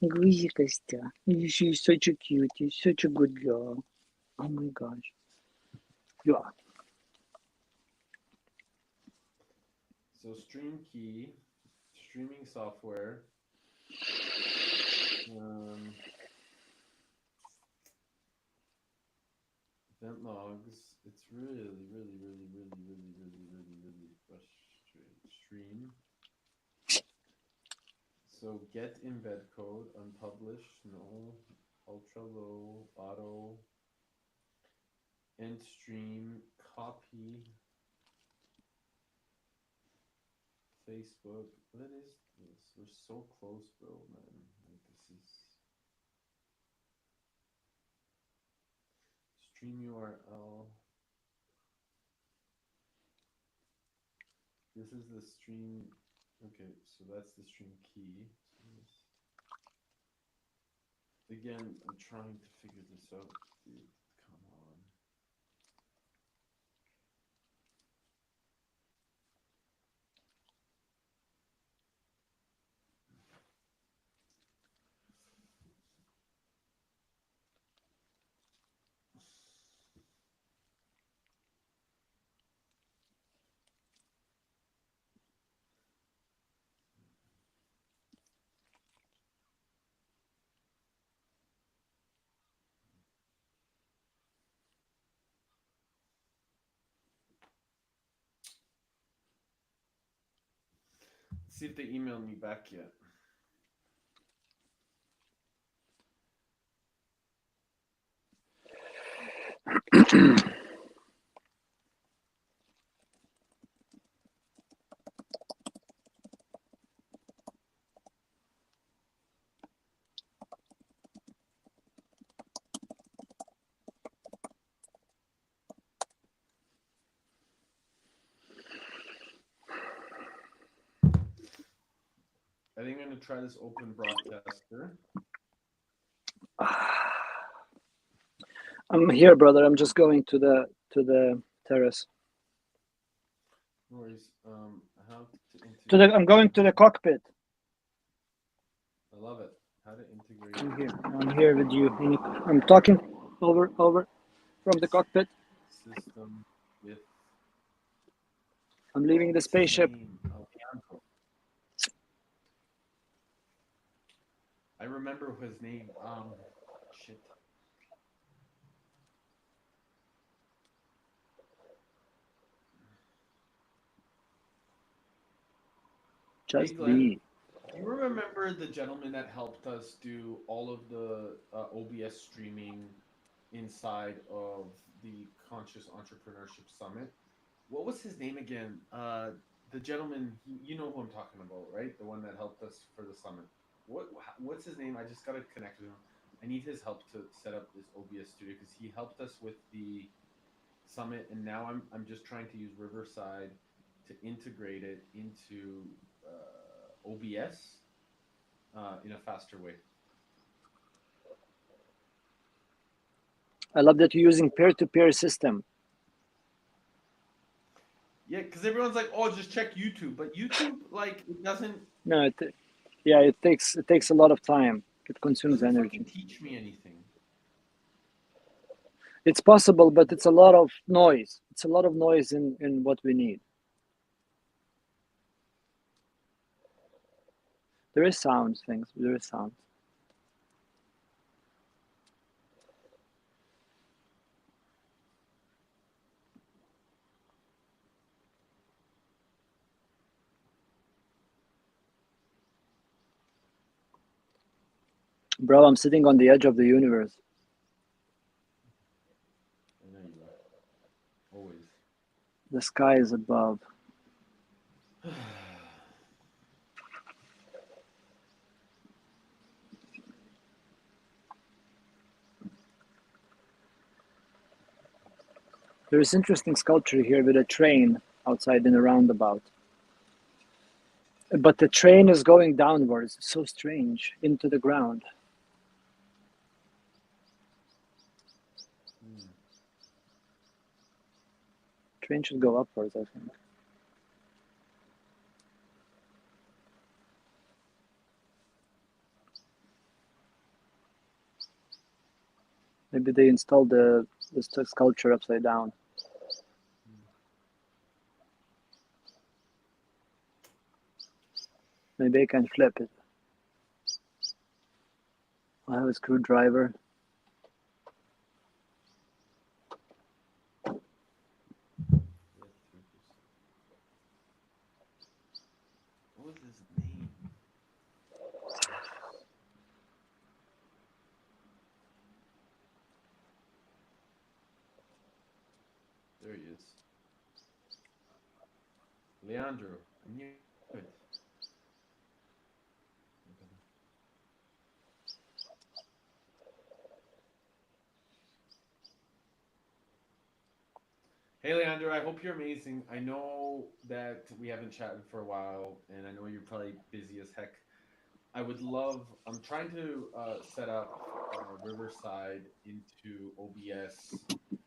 Goosey Costa. She's such a cutie, such a good girl. Oh my gosh, you are. So Stream Key, streaming software. Um, Event logs. It's really frustrating. Stream. So get embed code, unpublished, no, ultra low, auto, end stream, copy, Facebook. What is this? We're so close, bro, man. Like, this is stream URL. This is the stream. Okay, so that's the stream key. So again, I'm trying to figure this out, dude. Come on. Let's see if they emailed me back yet. I think I'm gonna try this open broadcaster. I'm here, brother. I'm just going to the terrace. No worries. How to integrate? I'm going to the cockpit. I love it. How to integrate? I'm here with you. I'm talking over from the cockpit. System with. I'm leaving the spaceship. I remember his name. Shit. Just hey, Glenn, be. do you remember the gentleman that helped us do all of the OBS streaming inside of the Conscious Entrepreneurship Summit? What was his name again? The gentleman, you know who I'm talking about, right? The one that helped us for the summit. What's his name? I just gotta connect with him. I need his help to set up this OBS studio because he helped us with the summit, and now I'm just trying to use Riverside to integrate it into OBS in a faster way. I love that you're using peer-to-peer system. Yeah, because everyone's like, "Oh, just check YouTube," but YouTube, like, it doesn't. No, it takes a lot of time. It consumes Doesn't energy. fucking teach me anything. It's possible, but it's a lot of noise. It's a lot of noise in what we need. There is sounds, things. There is sound. Bro, I'm sitting on the edge of the universe. I know you are. Always. The sky is above. There is interesting sculpture here with a train outside in a roundabout. But the train is going downwards. It's so strange. Into the ground. Train should go upwards, I think. Maybe they installed the sculpture upside down. Maybe I can flip it. I have a screwdriver. What was his name? There he is. Leandro. I knew Good. Hey, Leandro, I hope you're amazing. I know that we haven't chatted for a while, and I know you're probably busy as heck. I'm trying to set up Riverside into OBS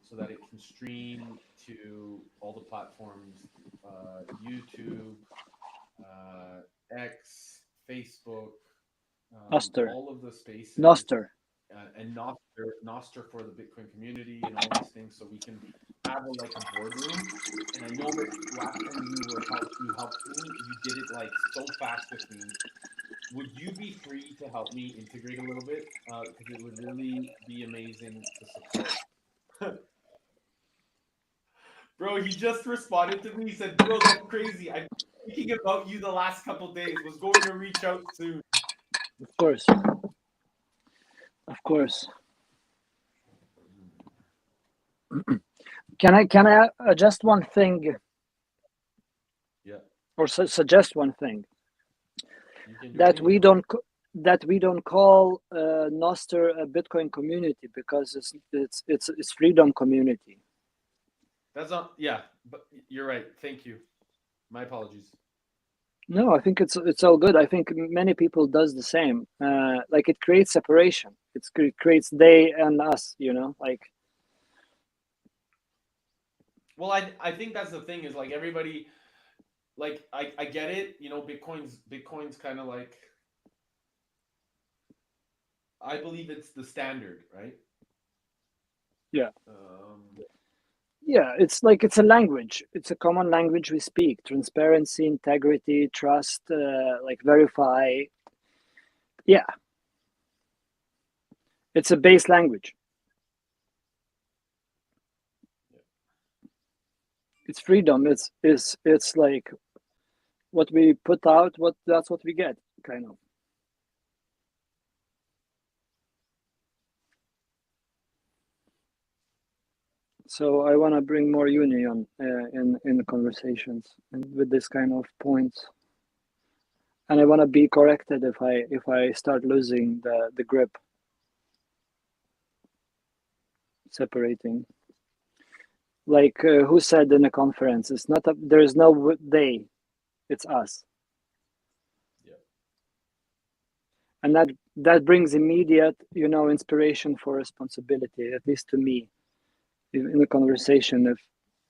so that it can stream to all the platforms, YouTube, X, Facebook, Noster, all of the spaces, Noster. and Noster for the Bitcoin community and all these things, so we can have like a boardroom. And I know that last time you helped me, you did it like so fast with me. Would you be free to help me integrate a little bit? Because it would really be amazing to support. Bro, he just responded to me. He said, "Bro, that's crazy. I've been thinking about you the last couple days. Was going to reach out soon." Of course, of course. Can I adjust one thing Yeah, or suggest one thing you can do that anything, we bro. don't call Noster a Bitcoin community because it's freedom community. That's not. Yeah, but you're right. Thank you. My apologies. No, I think it's all good. I think many people does the same. Like it creates separation. It creates they and us. Like Well, I think that's the thing is like everybody like I get it. You know, Bitcoin's kind of like I believe it's the standard, right? yeah, Um, yeah. It's like it's a language. It's a common language we speak. Transparency, integrity, trust, like verify. Yeah, it's a base language. It's freedom. It's like what we put out. That's what we get, kind of. So I want to bring more union in the conversations and with this kind of points. And I want to be corrected if I start losing the grip, separating. Like who said in a conference, it's not there is no they, it's us, yeah. and that brings immediate inspiration for responsibility. At least to me, in the conversation,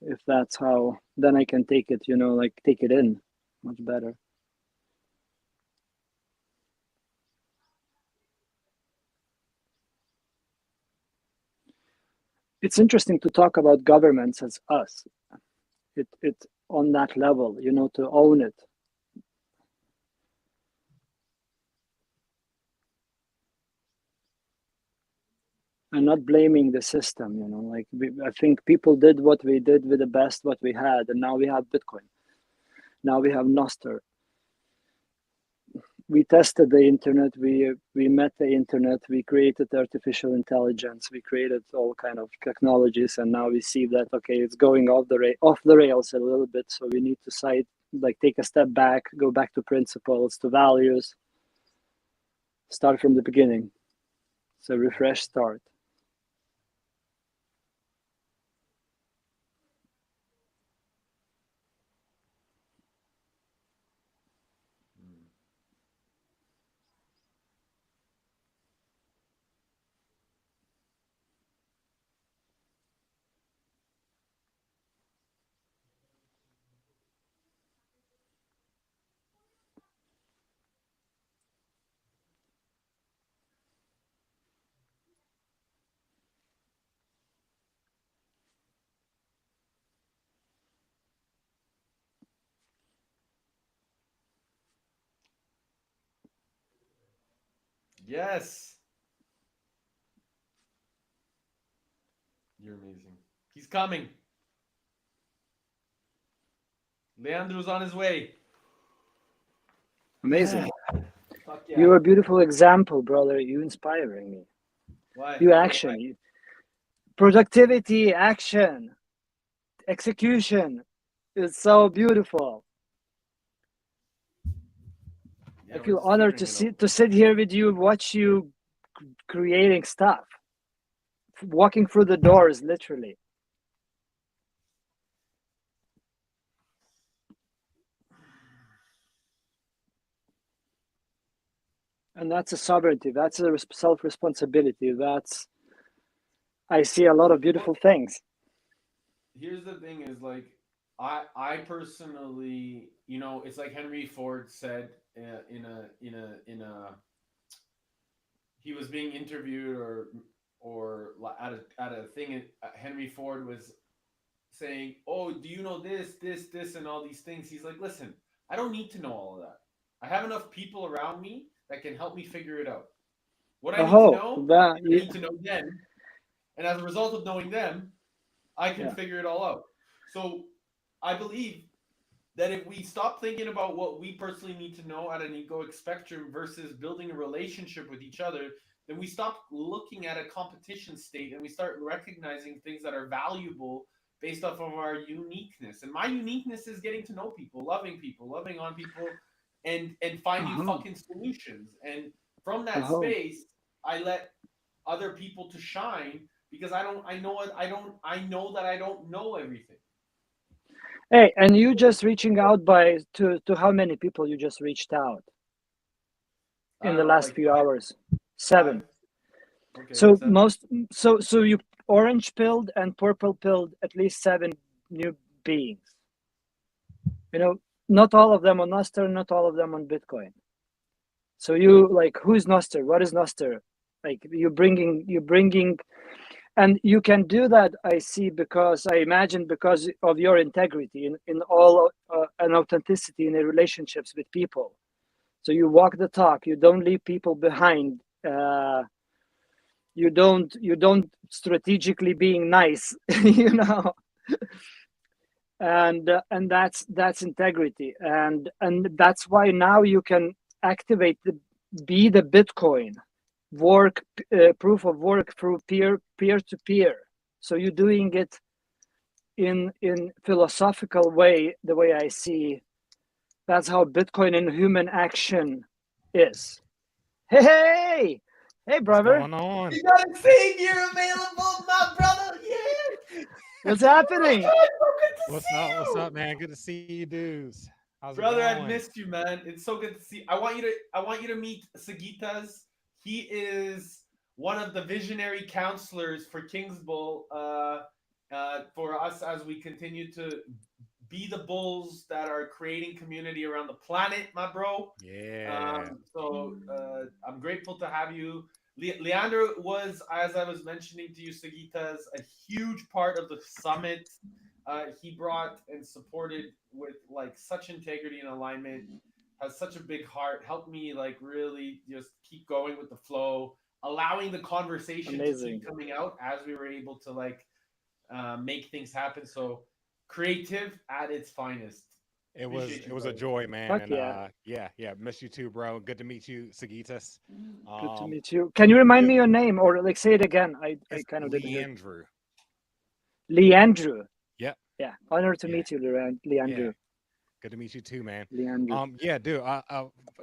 if that's how, then I can take it, like take it in much better. It's interesting to talk about governments as us. It on that level, to own it and not blaming the system. Like I think people did what we did with the best what we had, and now we have Bitcoin. Now we have Noster. We tested the internet. We met the internet. We created artificial intelligence. We created all kind of technologies, and now we see that okay, it's going off the rails a little bit. So we need to take a step back, go back to principles, to values, start from the beginning. So refresh start. Mm. Yes, you're amazing. He's coming. Leandro's on his way. Amazing. Fuck yeah. You're a beautiful example, brother. You inspiring me. Why? You action, productivity, action, execution. It's so beautiful. Yeah, I we're feel just honored figuring it to out. sit here with you, watch you creating stuff, walking through the doors, literally. And that's a sovereignty. That's a self-responsibility. I see a lot of beautiful things. Here's the thing: is like I personally, you know, it's like Henry Ford said in a he was being interviewed or at a thing. And Henry Ford was saying, "Oh, do you know this, and all these things?" He's like, "Listen, I don't need to know all of that. I have enough people around me that can help me figure it out. What I need to Oh, know that is I need to know them, and as a result of knowing them, I can yeah. figure it all out." So I believe that if we stop thinking about what we personally need to know at an egoic spectrum versus building a relationship with each other, then we stop looking at a competition state and we start recognizing things that are valuable based off of our uniqueness. And my uniqueness is getting to know people, loving on people, and finding Uh-huh. fucking solutions. And from that Uh-huh. space, I let other people to shine because I know that I don't know everything. Hey, and you just reaching out to how many people you just reached out I in don't the know, last like few hours? five. 7. Okay, So seven. so you orange pilled and purple pilled at least 7 new beings. You know, not all of them on Nostr, not all of them on Bitcoin. So you like, who's Nostr? What is Nostr? Like you bringing, and you can do that. I see, because I imagine because of your integrity in all and authenticity in the relationships with people. So you walk the talk. You don't leave people behind. You don't strategically being nice. You know, and that's integrity, and that's why now you can activate be the Bitcoin work, proof of work through peer to peer. So you're doing it in philosophical way, the way I see. That's how Bitcoin and human action is. Hey, What's brother, going on? You got a savior available, my brother. Yeah. what's Oh my happening? God, so good to What's see up? What's you, up, man? Good to see you dudes. How's it brother. I've going? missed you, man. It's so good to see. I want you to meet Sagitas. He is one of the visionary counselors for KingsBull. For us as we continue to be the bulls that are creating community around the planet, my bro. Yeah. I'm grateful to have you. Leandro was, as I was mentioning to you, Sagitas, a huge part of the summit. He brought and supported with like such integrity and alignment. Has such a big heart. Helped me like really just keep going with the flow, allowing the conversation to Amazing. keep coming out as we were able to like make things happen. So creative at its finest. It was Appreciate it you, was a brother. joy, man. Fuck And yeah. yeah, miss you too, bro. Good to meet you, Sagitas. Good to Um, meet you. Can you remind dude, me your name, or like say it again? I it's kind of didn't hear. Leandrew. Leandrew. Yep. Yeah, honor to Yeah. meet you, Yeah. Leandrew. Good to meet you too, man. Leandrew. Yeah, dude.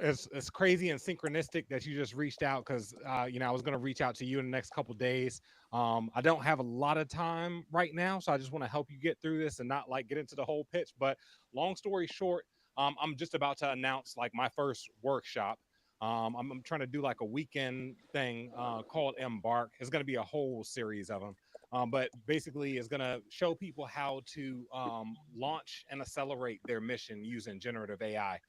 It's crazy and synchronistic that you just reached out because I was gonna reach out to you in the next couple days. I don't have a lot of time right now, so I just want to help you get through this and not like get into the whole pitch. But long story short, I'm just about to announce like my first workshop. I'm trying to do like a weekend thing called Embark. It's gonna be a whole series of them. But basically, it's going to show people how to launch and accelerate their mission using generative AI.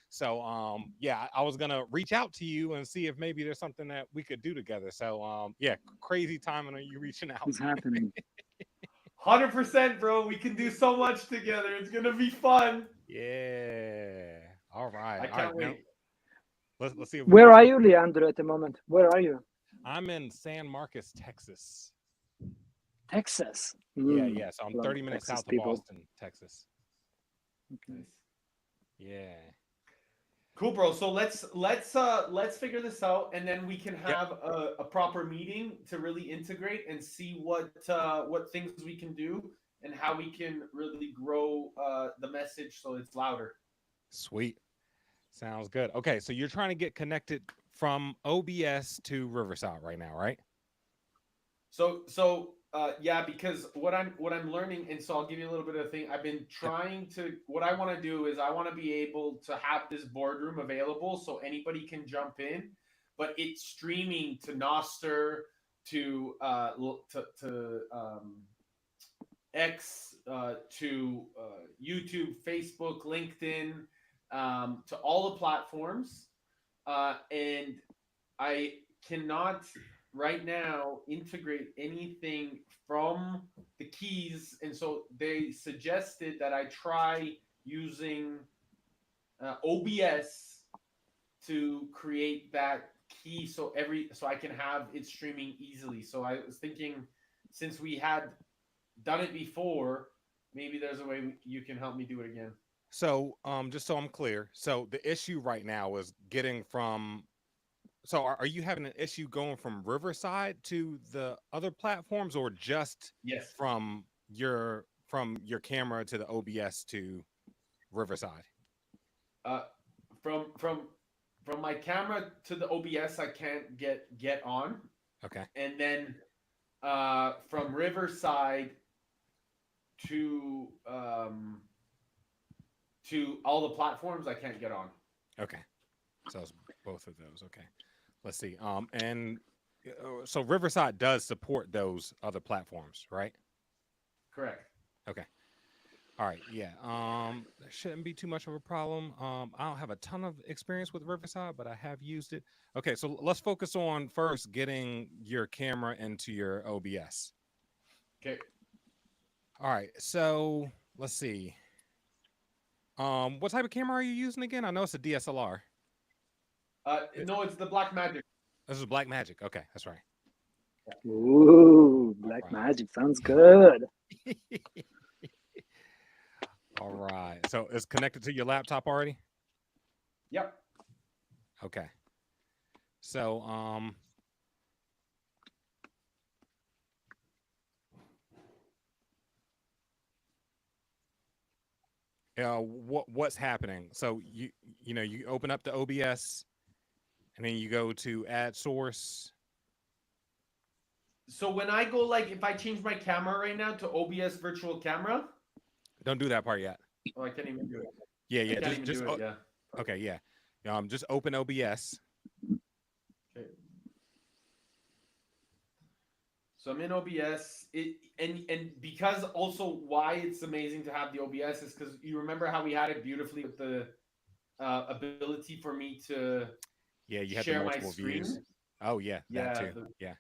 So, yeah, I was going to reach out to you and see if maybe there's something that we could do together. So, yeah, crazy timing on you reaching out. What's happening? 100%, bro. We can do so much together. It's gonna be fun. Yeah. All right. I All right. can't Now, wait. let's see if we can Where get are you. you, Leandro, at the moment? Where are you? I'm in San Marcos, Texas. Texas. Yeah. Yeah. So I'm Love 30 minutes Texas south of people. Austin, Texas. Okay. Nice. Yeah. Cool, bro. So let's figure this out, and then we can Yep. have a proper meeting to really integrate and see what things we can do and how we can really grow the message so it's louder. Sweet. Sounds good. Okay, so you're trying to get connected from OBS to Riverside right now, right? Yeah, because what I'm learning, and so I'll give you a little bit of a thing. I've been trying to. What I want to do is I want to be able to have this boardroom available so anybody can jump in, but it's streaming to Noster, to X, to YouTube, Facebook, LinkedIn, to all the platforms, and I cannot right now integrate anything from the keys, and so they suggested that I try using OBS to create that key so I can have it streaming easily. So I was thinking, since we had done it before, maybe there's a way you can help me do it again. So, just so I'm clear, so the issue right now is getting from. So, are you having an issue going from Riverside to the other platforms, or just Yes. from your camera to the OBS to Riverside? Uh, from my camera to the OBS, I can't get on, Okay. and then from Riverside to all the platforms, I can't get on. Okay. So it's both of those. Okay. Let's see. And so Riverside does support those other platforms, right? Correct. Okay. All right. Yeah. There shouldn't be too much of a problem. I don't have a ton of experience with Riverside, but I have used it. Okay. So let's focus on first getting your camera into your OBS. Okay. All right. So let's see. What type of camera are you using again? I know it's a DSLR. No, it's the Black Magic. This is Black Magic. Okay, that's right. Ooh, Black Magic sounds good. All right. So it's connected to your laptop already? Yep. Okay. So what's happening? So you open up the OBS and then you go to add source. So when I go, like, if I change my camera right now to OBS virtual camera, Don't do that part yet. oh, I can't even do it. Yeah, I can't even just do it. Yeah. okay, yeah. Just open OBS. Okay. So I'm in OBS. And because also why it's amazing to have the OBS is because you remember how we had it beautifully with the ability for me to You have the share my multiple screen. views. Oh yeah, that too. Yeah.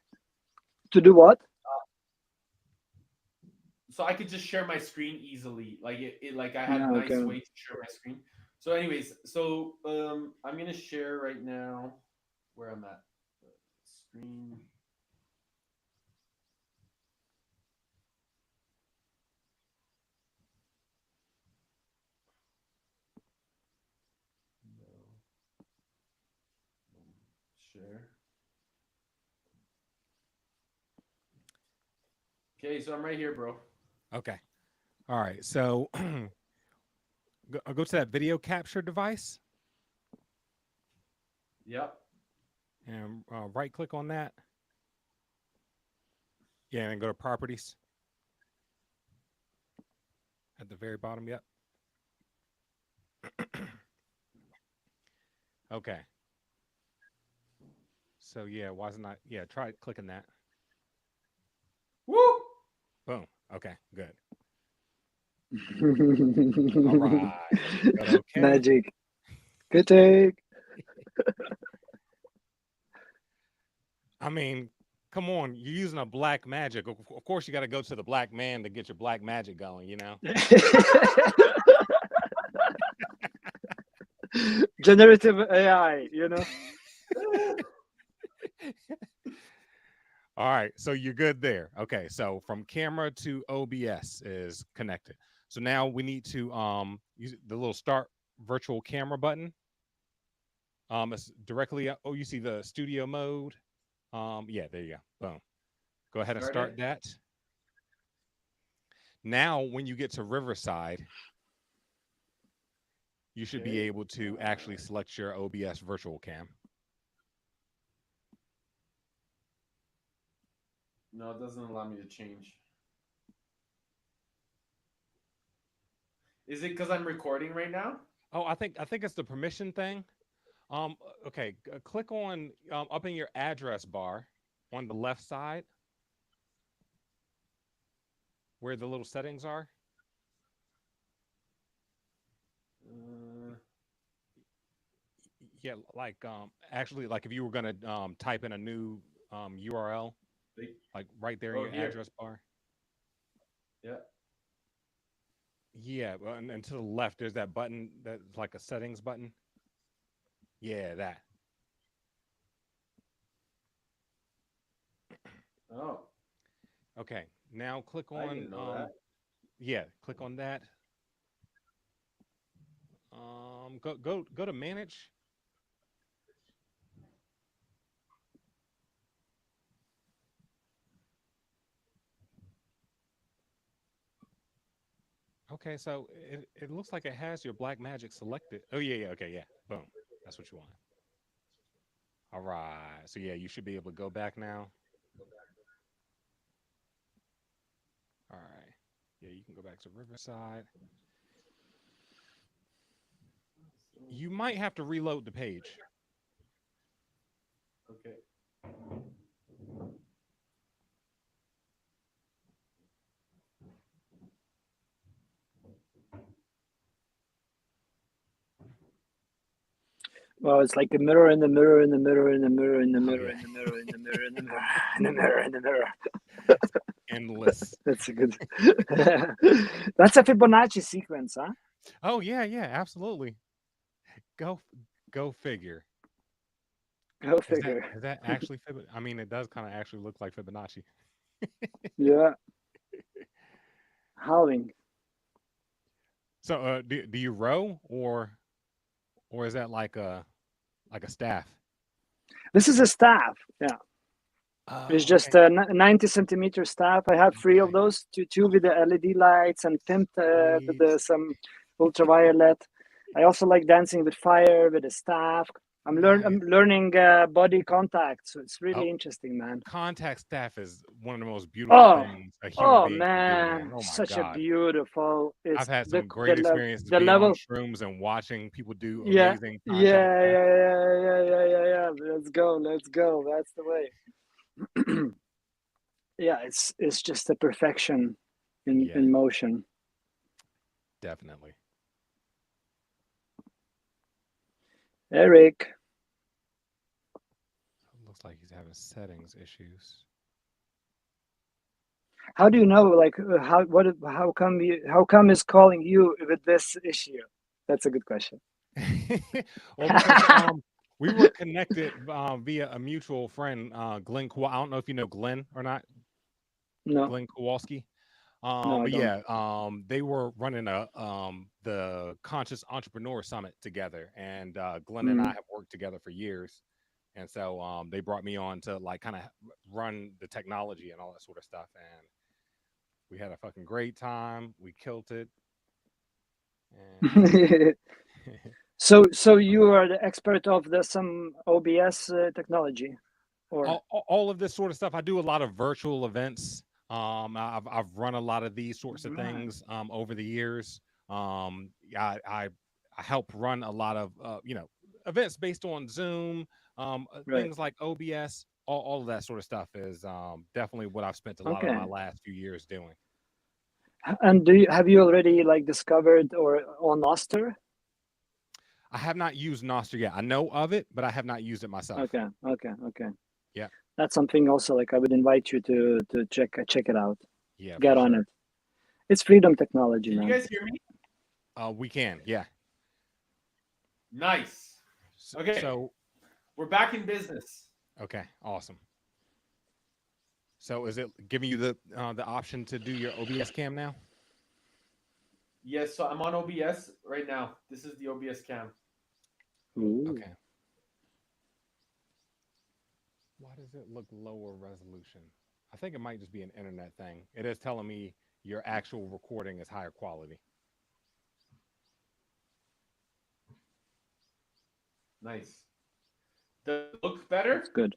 To do what? So I could just share my screen easily. Like like I had Yeah, a nice okay. way to share my screen. So anyways, I'm gonna share right now where I'm at. Screen. Share. Okay, so I'm right here, bro. Okay. All right. So go to that video capture device Yep. and right click on that. Yeah, and go to properties at the very bottom. Yep. Okay. So yeah, why is it not? Yeah, try clicking that. Woo! Boom. Okay, good. All All right. Okay. Magic. Good take. I mean, come on, you're using a black magic. Of course, you got to go to the black man to get your black magic going, you know? Generative AI, you know? All right, so you're good there. Okay, so from camera to OBS is connected. So now we need to use the little start virtual camera button. It's directly up. Oh, you see the studio mode. Yeah, there you go. Boom. Go ahead and start that. Now, when you get to Riverside, you should be Okay. able to actually select your OBS virtual cam. No, it doesn't allow me to change. Is it because I'm recording right now? Oh, I think it's the permission thing. Um, okay, click on up in your address bar on the left side where the little settings are. Uh, Yeah, like actually, like if you were gonna type in a new URL, like, like right there in oh, your here. address bar. Yeah. Yeah, well, and to the left, there's that button that's like a settings button. Yeah, that. Oh, Okay, now click I on didn't know that. yeah, click on that. Go to manage. Okay, so it looks like it has your black magic selected. Oh yeah, yeah, okay, yeah. Boom. That's what you want. All right. So yeah, you should be able to go back now. All right. Yeah, you can go back to Riverside. You might have to reload the page. Okay. Well, it's like a mirror in the mirror in the mirror in the mirror in the Oh mirror yeah. in the mirror in the mirror in the mirror in the mirror in the mirror. It's endless. That's a good. That's a Fibonacci sequence, huh? Oh yeah, yeah, absolutely. Go go figure. Go Is that figure. is that actually Fibonacci? I mean, it does kind of actually look like Fibonacci. Yeah, howling. So do you row or is that like a staff? This is a staff. Yeah, it's Oh, just okay. a 90 centimeter staff. I have three of Okay. those, two with the LED lights and pimped with Sweet. some ultraviolet. I also like dancing with fire with a staff. I'm Nice. learning body contact, so it's Oh, really interesting, man. contact staff is one of the most beautiful Oh, things a human oh being can do, man. man, Oh my such a God. beautiful. I've It's had the some the great level experiences the being on level. shrooms and watching people do Yeah, amazing contact yeah, staff. yeah, yeah, yeah, yeah, yeah, yeah. Let's go, let's go. That's the way. Yeah, it's just a perfection Yeah, in motion. definitely. Eric, Looks like he's having settings issues. how do you know? Like, how come is calling you with this issue? That's a good question. Well, because we were connected via a mutual friend, Glenn. I don't know if you know Glenn or not, No, Glenn Kowalski. no, I But don't. yeah, they were running a the Conscious Entrepreneur Summit together, and Glenn and I Mm. have worked together for years, and so they brought me on to like kind of run the technology and all that sort of stuff, and we had a fucking great time. We killed it, and So you are the expert of the some OBS technology, or all of this sort of stuff. I do a lot of virtual events. I've run a lot of these sorts of right, things over the years. I help run a lot of events based on Zoom, right? things like OBS. All of that sort of stuff is definitely what I've spent a lot of my Okay. last few years doing. And have you already like discovered or on Oster? I have not used Nostr yet. I know of it, but I have not used it myself. Okay, okay, okay. Yeah, That's something also like I would invite you to check it out. yeah, for Get on sure. it. It's freedom technology, Can you man. guys hear me? We can, yeah. Nice. Okay, So we're back in business. okay, awesome. So is it giving you the option to do your OBS cam now? Yes, so I'm on OBS right now. This is the OBS cam. Ooh. Okay. Why does it look lower resolution? I think it might just be an internet thing. It is telling me your actual recording is higher quality. Nice. Does it look It's better? good.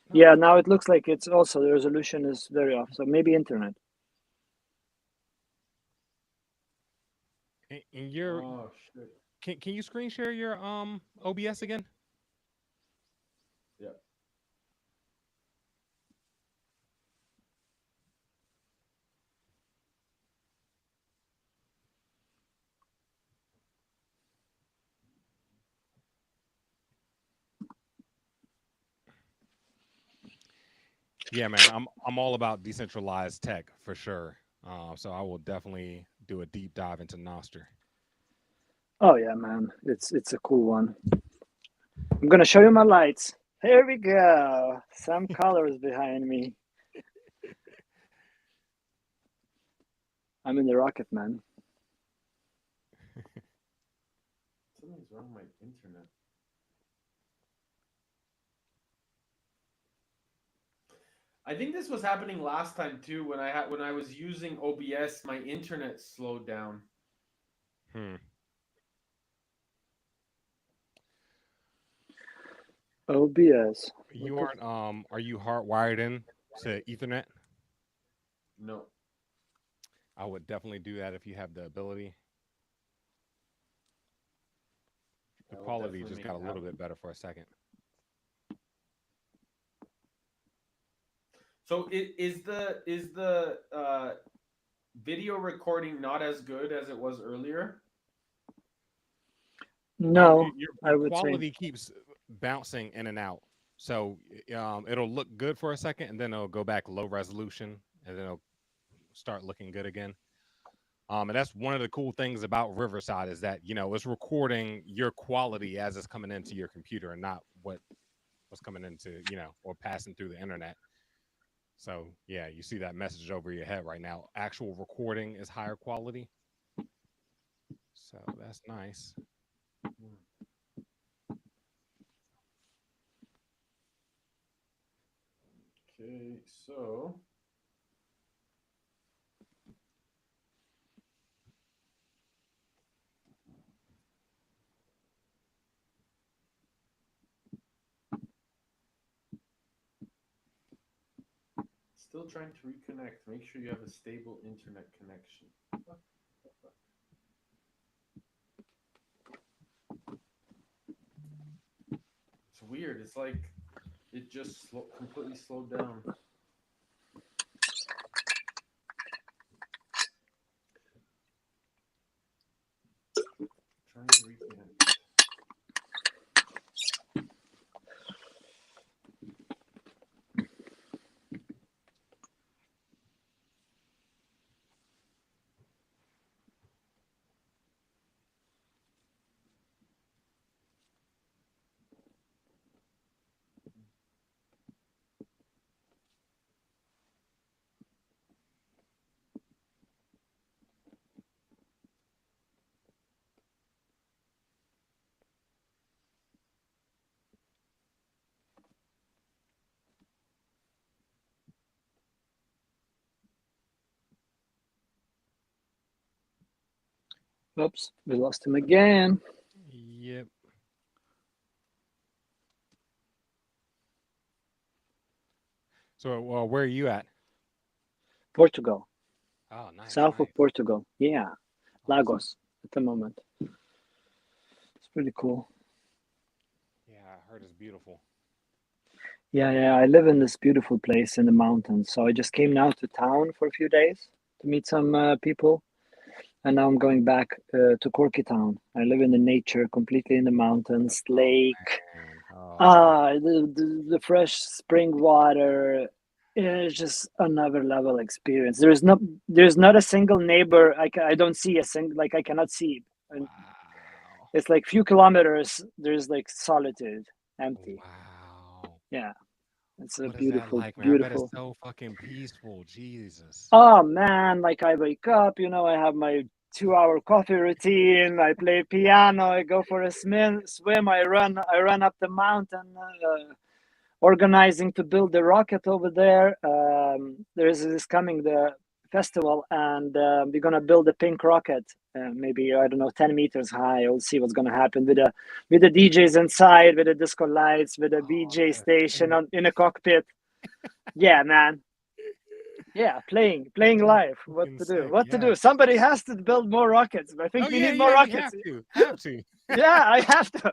No. Yeah, now it looks like it's also the resolution is very off. So maybe internet. And your Oh shit. can you screen share your OBS again? Yeah. Yeah, man, I'm all about decentralized tech for sure. So I will definitely do a deep dive into Noster. Oh yeah, man, it's a cool one. I'm gonna show you my lights. Here we go. Some colors behind me. I'm in the rocket, man. Something's wrong with my internet. I think this was happening last time too when I was using OBS, my internet slowed down. Hmm. OBS. You aren't are you hardwired in to Ethernet? No. I would definitely do that if you have the ability. The I will quality definitely just make got a it little happen. bit better for a second. So is the video recording not as good as it was earlier? No, No, I your would say quality keeps bouncing in and out. So it'll look good for a second, and then it'll go back low resolution, and then it'll start looking good again. And that's one of the cool things about Riverside is that it's recording your quality as it's coming into your computer, and not what's coming into or passing through the internet. So yeah, you see that message over your head right now. Actual recording is higher quality, so that's nice. Okay, so still trying to reconnect. Make sure you have a stable internet connection. It's weird. It's like it just completely slowed down. Trying to reconnect. oops, we lost him again. Yep. So, where are you at? Portugal, Oh, nice, south of nice. Portugal. Yeah, Awesome. Lagos at the moment. It's pretty cool. Yeah, I heard it's beautiful. Yeah, I live in this beautiful place in the mountains. So I just came now to town for a few days to meet some people, and now I'm going back to Corky Town. I live in the nature, completely in the mountains, Oh lake. man. Oh, The fresh spring water. It's just another level experience. There's not a single neighbor. I don't see a single, like I cannot see, and wow. it's like few kilometers. There's like solitude, empty. Wow. Yeah, it's a What is that beautiful, like, man? I bet it's beautiful. so fucking peaceful. Jesus. Oh man, like I wake up, I have my 2 hour coffee routine. I play piano. I go for a swim. I run up the mountain, organizing to build the rocket over there. There's this coming the festival, and we're gonna build a pink rocket. Maybe I don't know, 10 meters high. We'll see what's gonna happen with the DJs inside, with the disco lights, with a BJ station in a cockpit. Yeah, man. Yeah, playing live. What to do? What to do? Somebody has to build more rockets. I think we need more rockets. Have to. Yeah, I have to.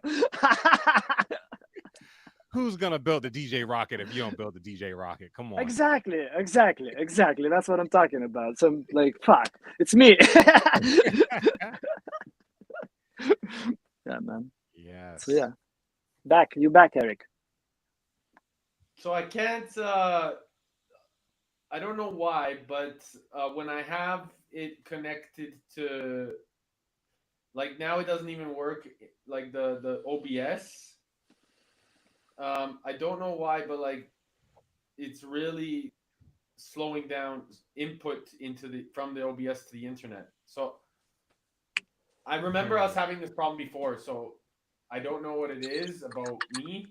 Who's gonna build the DJ rocket if you don't build the DJ rocket? Come on. Exactly. That's what I'm talking about. So like, fuck, it's me. Yeah, man. Yes. So yeah, you back, Eric. So I can't. I don't know why, but when I have it connected to, like now it doesn't even work. Like the OBS. I don't know why, but like it's really slowing down input from the OBS to the internet. So I remember us having this problem before. So I don't know what it is about me.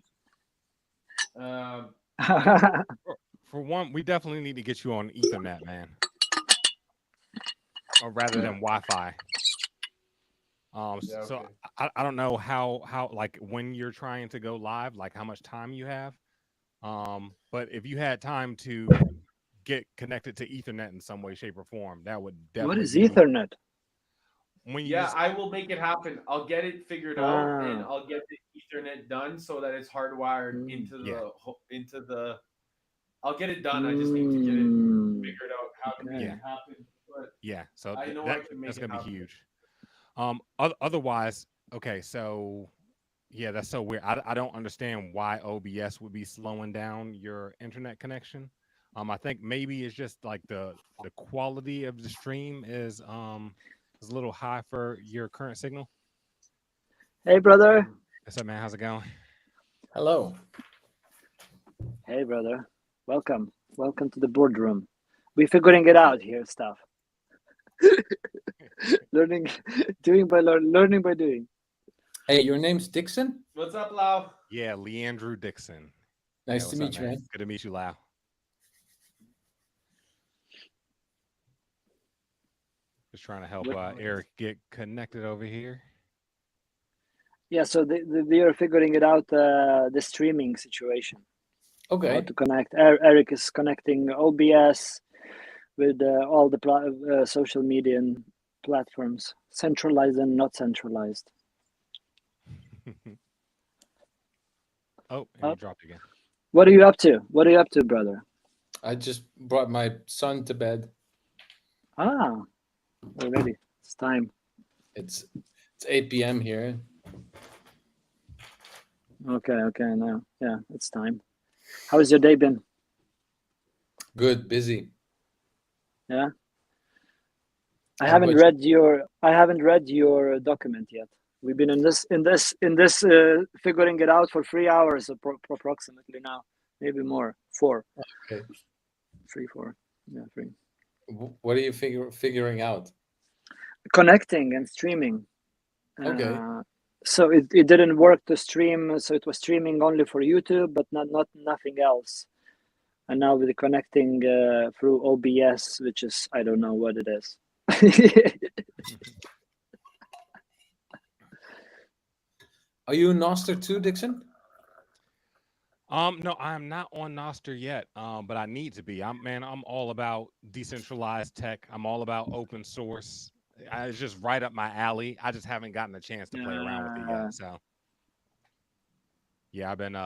For one, we definitely need to get you on Ethernet, man, or rather than Wi-Fi. So okay. I don't know how like when you're trying to go live, like how much time you have. But if you had time to get connected to Ethernet in some way, shape, or form, that would definitely. What is Ethernet? I will make it happen. I'll get it figured out, and I'll get the Ethernet done so that it's hardwired into the. I'll get it done. I just need to get it figured out how to make it happen. But so I know I can make that's it gonna happen. be huge. Otherwise, okay, so yeah, that's so weird. I don't understand why OBS would be slowing down your internet connection. I think maybe it's just like the quality of the stream is a little high for your current signal. Hey, brother. What's up, man? How's it going? Hello. Hey, brother. Welcome to the boardroom. We're figuring it out here, stuff. learning by doing. Hey, your name's Dixon? What's up, Lau? Yeah, Leandrew Dixon. Nice to meet you, man. Good to meet you, Lau. Just trying to help Eric get connected over here. Yeah, so they are figuring it out, the streaming situation. Okay. How to connect. Eric is connecting OBS with all the social media platforms, centralized and not centralized. Oh, and you dropped again. What are you up to? Brother? I just brought my son to bed. Already. It's time. It's 8 p.m. here. Okay, now. Yeah, it's time. How has your day been? Good, busy. Yeah. I haven't read your document yet. We've been in this figuring it out for 3 hours approximately now, maybe more. 4. Okay. 3, 4. Yeah, 3. What are you figuring out? Connecting and streaming. Okay. So it didn't work to stream, so it was streaming only for YouTube, but nothing else. And now with the connecting through OBS, which is, I don't know what it is. Are you a Noster too, Dixon? No, I'm not on Noster yet. But I need to be. I'm all about decentralized tech. I'm all about open source. It's just right up my alley. I just haven't gotten a chance to play around with it yet. So yeah, I've been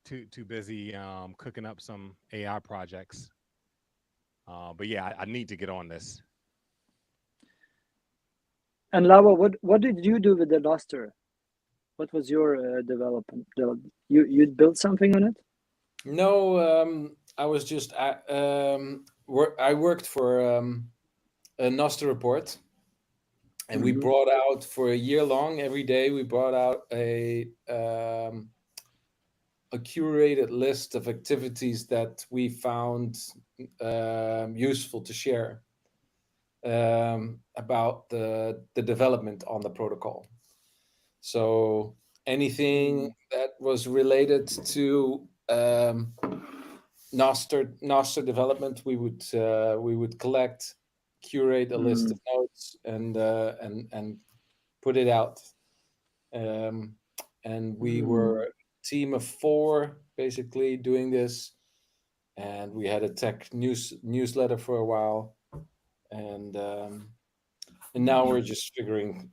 too busy cooking up some AI projects. But yeah, I need to get on this. And Lava, what did you do with the Noster? What was your development? You built something on it? No, I was just I worked for a Noster report, and we brought out for a year long every day. We brought out a curated list of activities that we found useful to share about the development on the protocol. So anything that was related to Noster development, we would collect curate a list of notes and put it out. And we were a team of 4 basically doing this, and we had a tech newsletter for a while, and now we're just figuring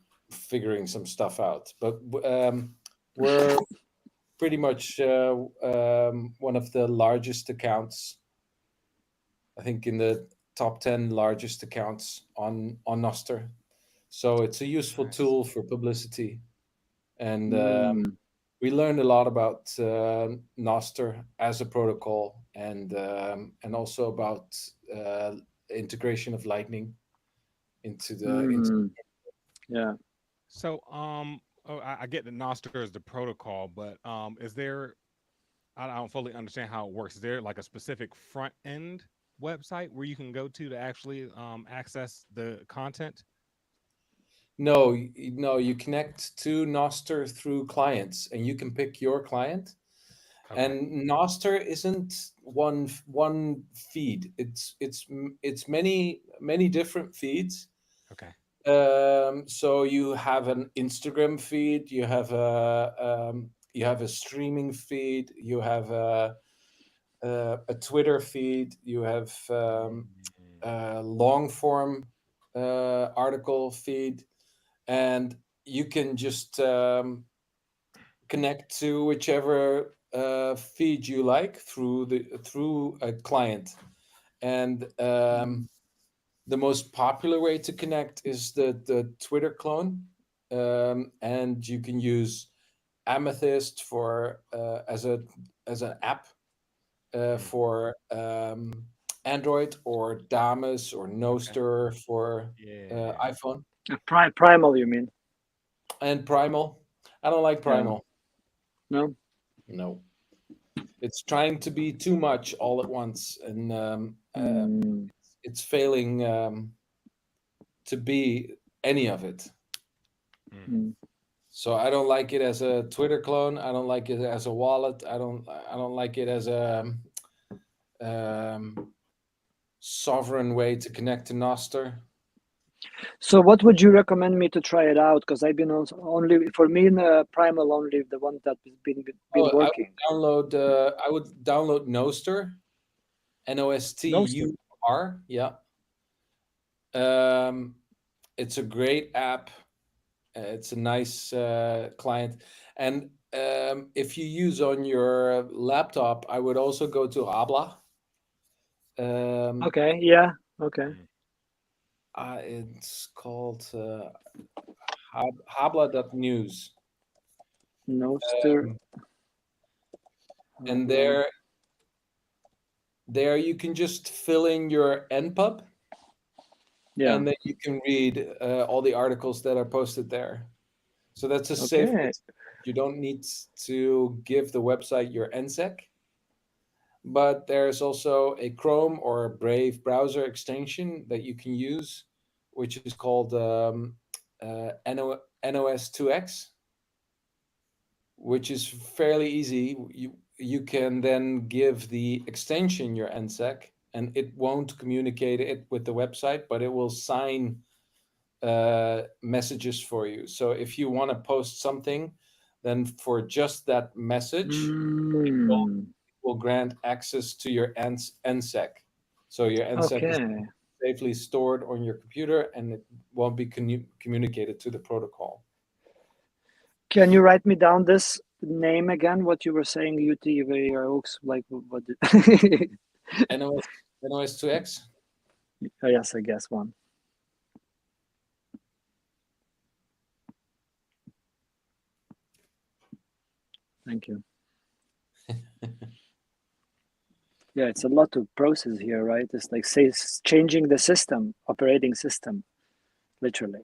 some stuff out. But we're pretty much one of the largest accounts, I think in the top 10 largest accounts on Noster. So it's a useful tool for publicity, and we learned a lot about Noster as a protocol, and also about integration of Lightning into the. Yeah. So, I get that Nostr is the protocol, but is there? I don't fully understand how it works. Is there like a specific front end website where you can go to actually access the content? No, you connect to Noster through clients, and you can pick your client. Okay. And Noster isn't one feed. It's many different feeds. Okay. So you have an Instagram feed, you have a streaming feed, you have a Twitter feed, you have a long form article feed, and you can just connect to whichever feed you like through a client. And the most popular way to connect is the Twitter clone, and you can use Amethyst for as an app for Android, or Damus or Noster for iPhone. Primal, you mean? And Primal. I don't like Primal. No. No. It's trying to be too much all at once, and it's failing to be any of it. So I don't like it as a Twitter clone. I don't like it as a wallet. I don't like it as a sovereign way to connect to Noster. So what would you recommend me to try it out? Because I've been only, for me, Primal only the one that has been working. I would download Noster, Nostur. Yeah. It's a great app. It's a nice client, and if you use on your laptop, I would also go to Habla. Okay. Yeah. Okay. It's called Habla.news. Noster. And there you can just fill in your NPub. Yeah. And then you can read all the articles that are posted there. So that's a safe way. You don't need to give the website your NSEC. But there's also a Chrome or a Brave browser extension that you can use, which is called NOS2X, which is fairly easy. You can then give the extension your NSEC, and it won't communicate it with the website, but it will sign messages for you. So if you want to post something, then for just that message, it will grant access to your NSEC. So your NSEC is safely stored on your computer, and it won't be communicated to the protocol. Can you write me down this name again? What you were saying, UTV like what? NOS2X. Oh, yes, I guess one. Thank you. Yeah, it's a lot to process here, right? It's like changing the system, operating system, literally.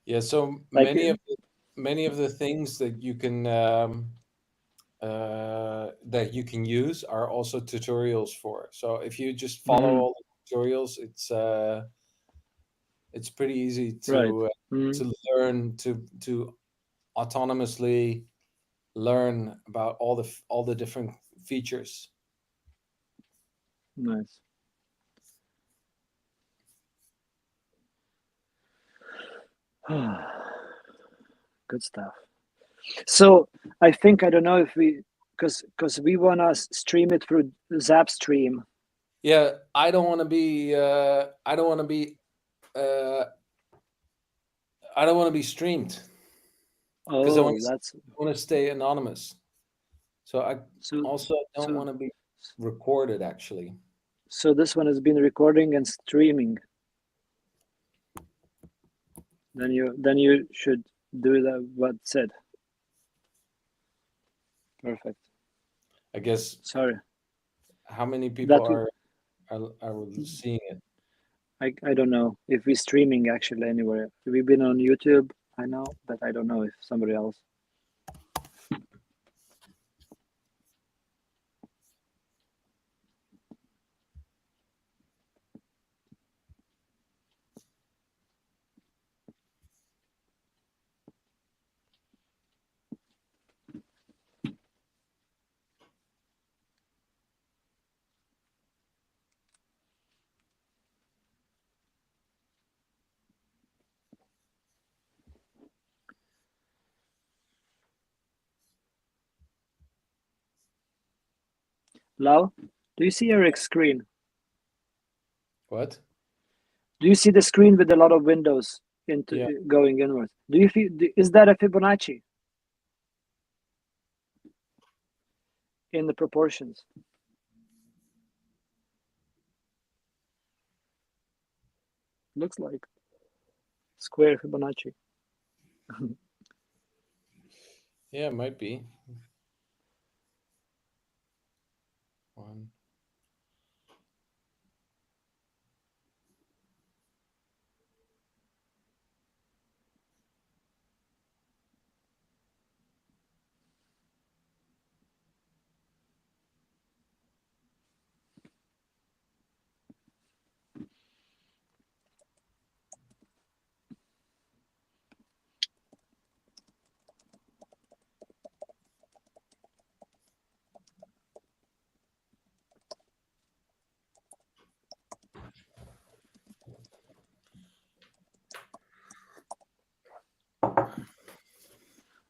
Yeah. So like, many of the things that you can use are also tutorials for. So if you just follow all the tutorials, it's pretty easy to learn to autonomously learn about all the different features. Nice. Good stuff. So I think, I don't know if we, because we wanna stream it through Zapstream. Yeah, I don't want to be. I don't want to be. I don't want to be streamed because I Oh, that's want to stay anonymous. So I so also don't so want to be recorded. Actually, so this one has been recording and streaming. Then you should do that what said. Perfect. I guess Sorry. how many people That are seeing it? I don't know if we're streaming actually anywhere. We've been on YouTube, I know, but I don't know if somebody else. Lau, do you see Eric's screen? What? Do you see the screen with a lot of windows into Yeah. going inwards? Do you feel? Is that a Fibonacci in the proportions? Looks like square Fibonacci. Yeah, it might be. One.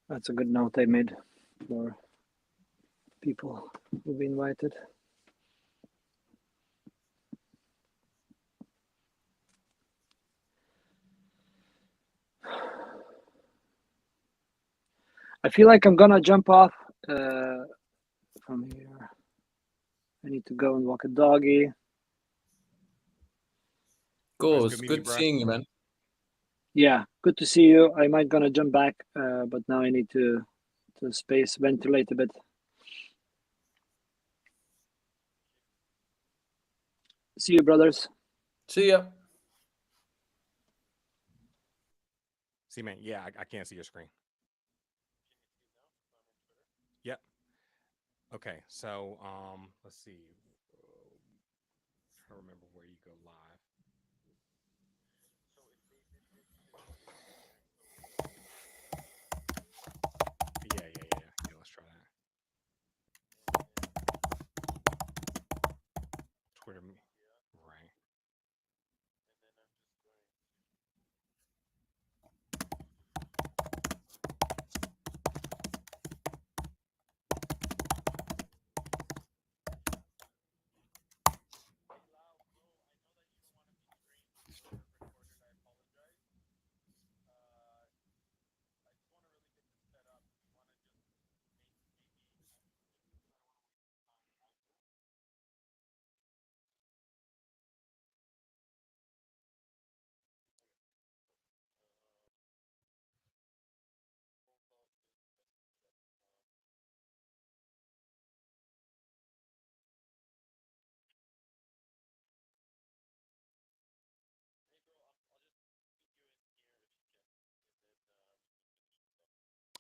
That's a good note I made for people who we invited. I feel like I'm gonna jump off from here. I need to go and walk a doggy. Cool. Nice, It's good meeting you, good bro. seeing you, man. Yeah, good to see you. I might gonna jump back, but now I need to space ventilate a bit. See you, brothers. See ya. See, man, yeah, I can't see your screen. Yep. Okay, so let's see. Trying to remember where you go live. Yeah. Let's try that. Twitter me. Right.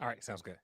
All right, sounds good.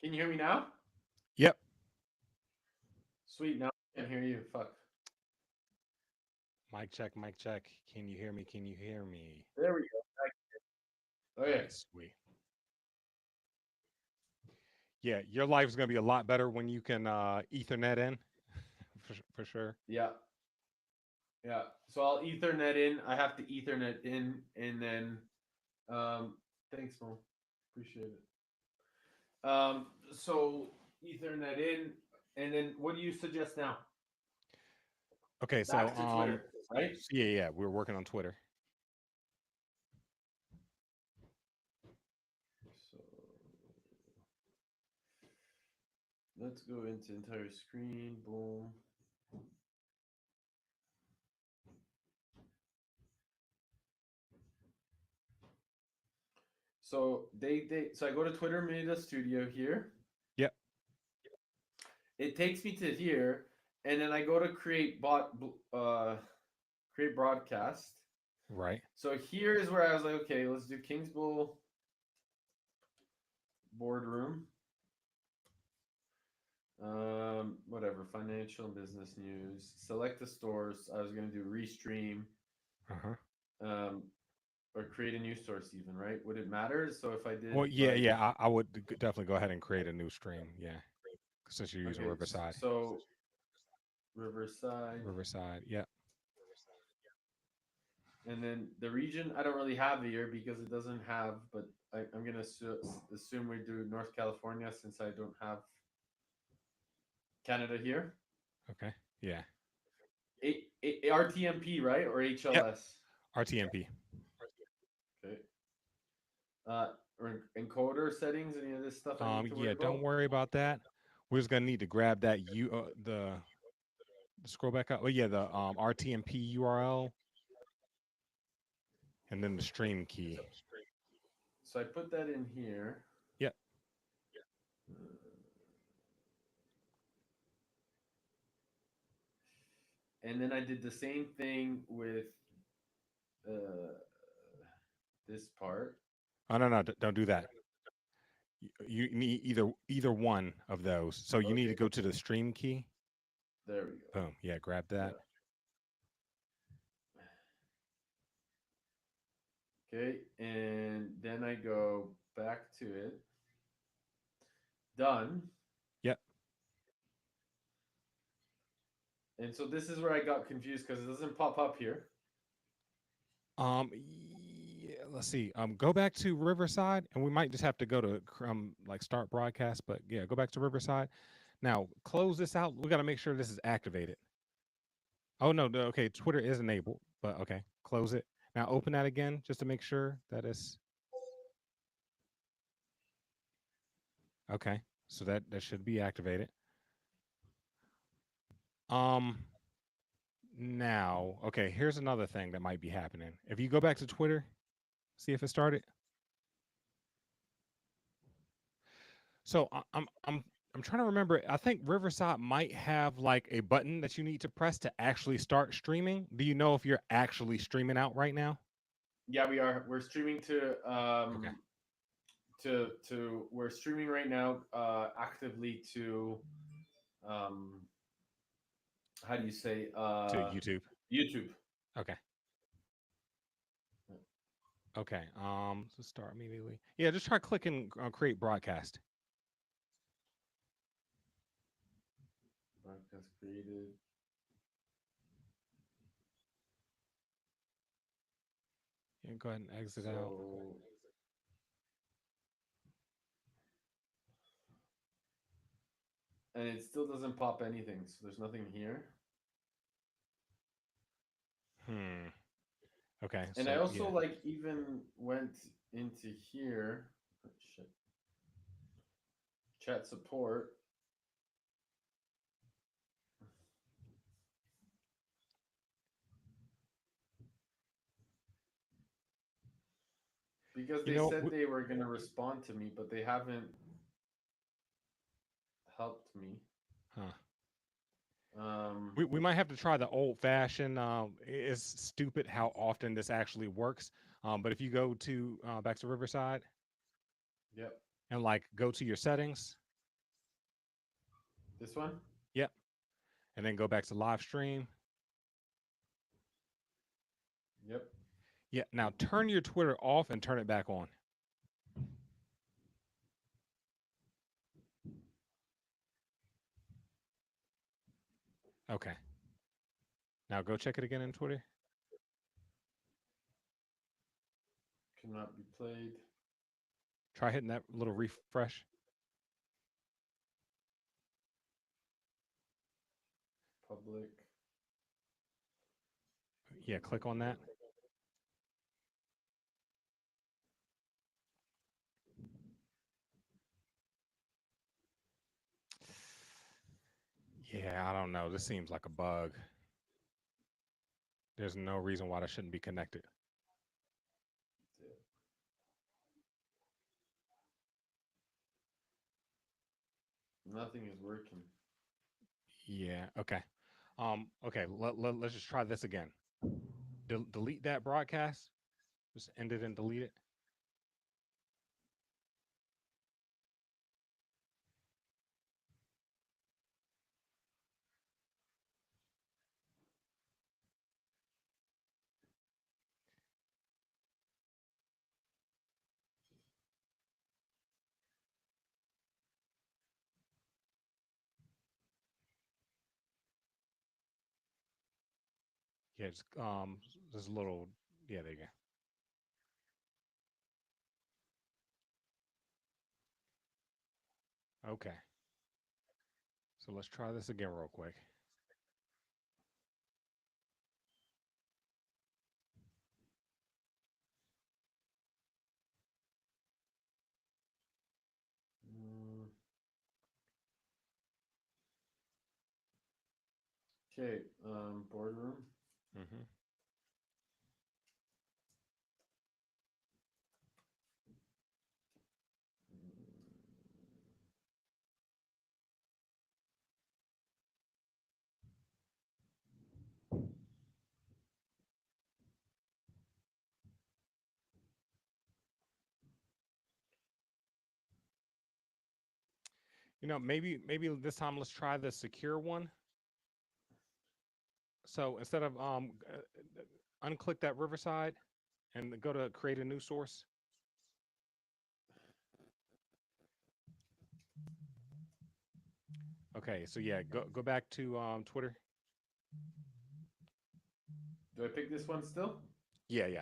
Can you hear me now? Yep. Sweet. Now I can hear you. Fuck. Mic check, mic check. Can you hear me? Can you hear me? There we go. Okay. Alright, sweet. Yeah, your life's gonna be a lot better when you can Ethernet in, for sure. Yeah. Yeah. So I'll Ethernet in. I have to Ethernet in, and then, thanks, Mo. Appreciate it. So Ethernet in, and then what do you suggest now? Okay, so Back to Twitter, right? yeah, we're working on Twitter. So let's go into entire screen. Boom. So so I go to Twitter Media Studio here. Yep. It takes me to here, and then I go to create broadcast. Right. So here is where I was like, okay, let's do KingsBull Boardroom. Whatever, financial and business news. Select the stores. I was gonna do restream. Or create a new source even, right? Would it matter? So if I did, Well, yeah, like, yeah. I would definitely go ahead and create a new stream. Yeah, since you're using okay, Riverside. so Riverside. Riverside. Yep. And then the region I don't really have here because it doesn't have, but I'm gonna assume we do North California since I don't have Canada here. Okay. Yeah. RTMP, right? Or HLS? Yep. RTMP. Okay. Or encoder settings, any of this stuff I need to worry Yeah, about? don't worry about that. We're just gonna need to grab that the scroll back up. Oh yeah, the RTMP URL, and then the stream key. So I put that in here. Yep. And then I did the same thing with this part. Oh no, don't do that. You need either one of those. So you need to go to the stream key. There we go. Boom. Yeah, grab that. Yeah. Okay, and then I go back to it. Done. Yep. And so this is where I got confused because it doesn't pop up here. Yeah, let's see. Go back to Riverside, and we might just have to go to like start broadcast. But yeah, go back to Riverside. Now close this out. We got to make sure this is activated. Oh no, okay. Twitter is enabled, but okay, close it. Now open that again just to make sure that it's okay. So that should be activated. Now, okay, here's another thing that might be happening. If you go back to Twitter, see if it started. So I'm trying to remember. I think Riverside might have like a button that you need to press to actually start streaming. Do you know if you're actually streaming out right now? Yeah, we are. We're streaming to Okay. we're streaming right now actively to how do you say To YouTube. YouTube. Okay. Okay. So start immediately. Yeah, just try clicking create broadcast. Broadcast created. Yeah, go ahead and exit out. And it still doesn't pop anything, so there's nothing here. Okay. And so, I also yeah. like even went into here. Oh, shit. Chat support. Because they said they were going to respond to me, but they haven't helped me. Huh. We might have to try the old fashioned. It's stupid how often this actually works. But if you go to back to Riverside, yep, and like go to your settings, This one? Yep. And then go back to live stream. Yep. Yeah. Now turn your Twitter off and turn it back on. Okay. Now go check it again in Twitter. Cannot be played. Try hitting that little refresh. Public. Yeah, click on that. Yeah, I don't know. This seems like a bug. There's no reason why that shouldn't be connected. Nothing is working. Yeah. Okay. Okay. Let's just try this again. Delete that broadcast. Just end it and delete it. Yeah. Just this little. Yeah. There you go. Okay. So let's try this again real quick. Okay, boardroom. Mm-hmm. Maybe this time let's try the secure one. So instead of unclick that Riverside and go to create a new source. Okay, so yeah, go back to Twitter. Do I pick this one still? Yeah.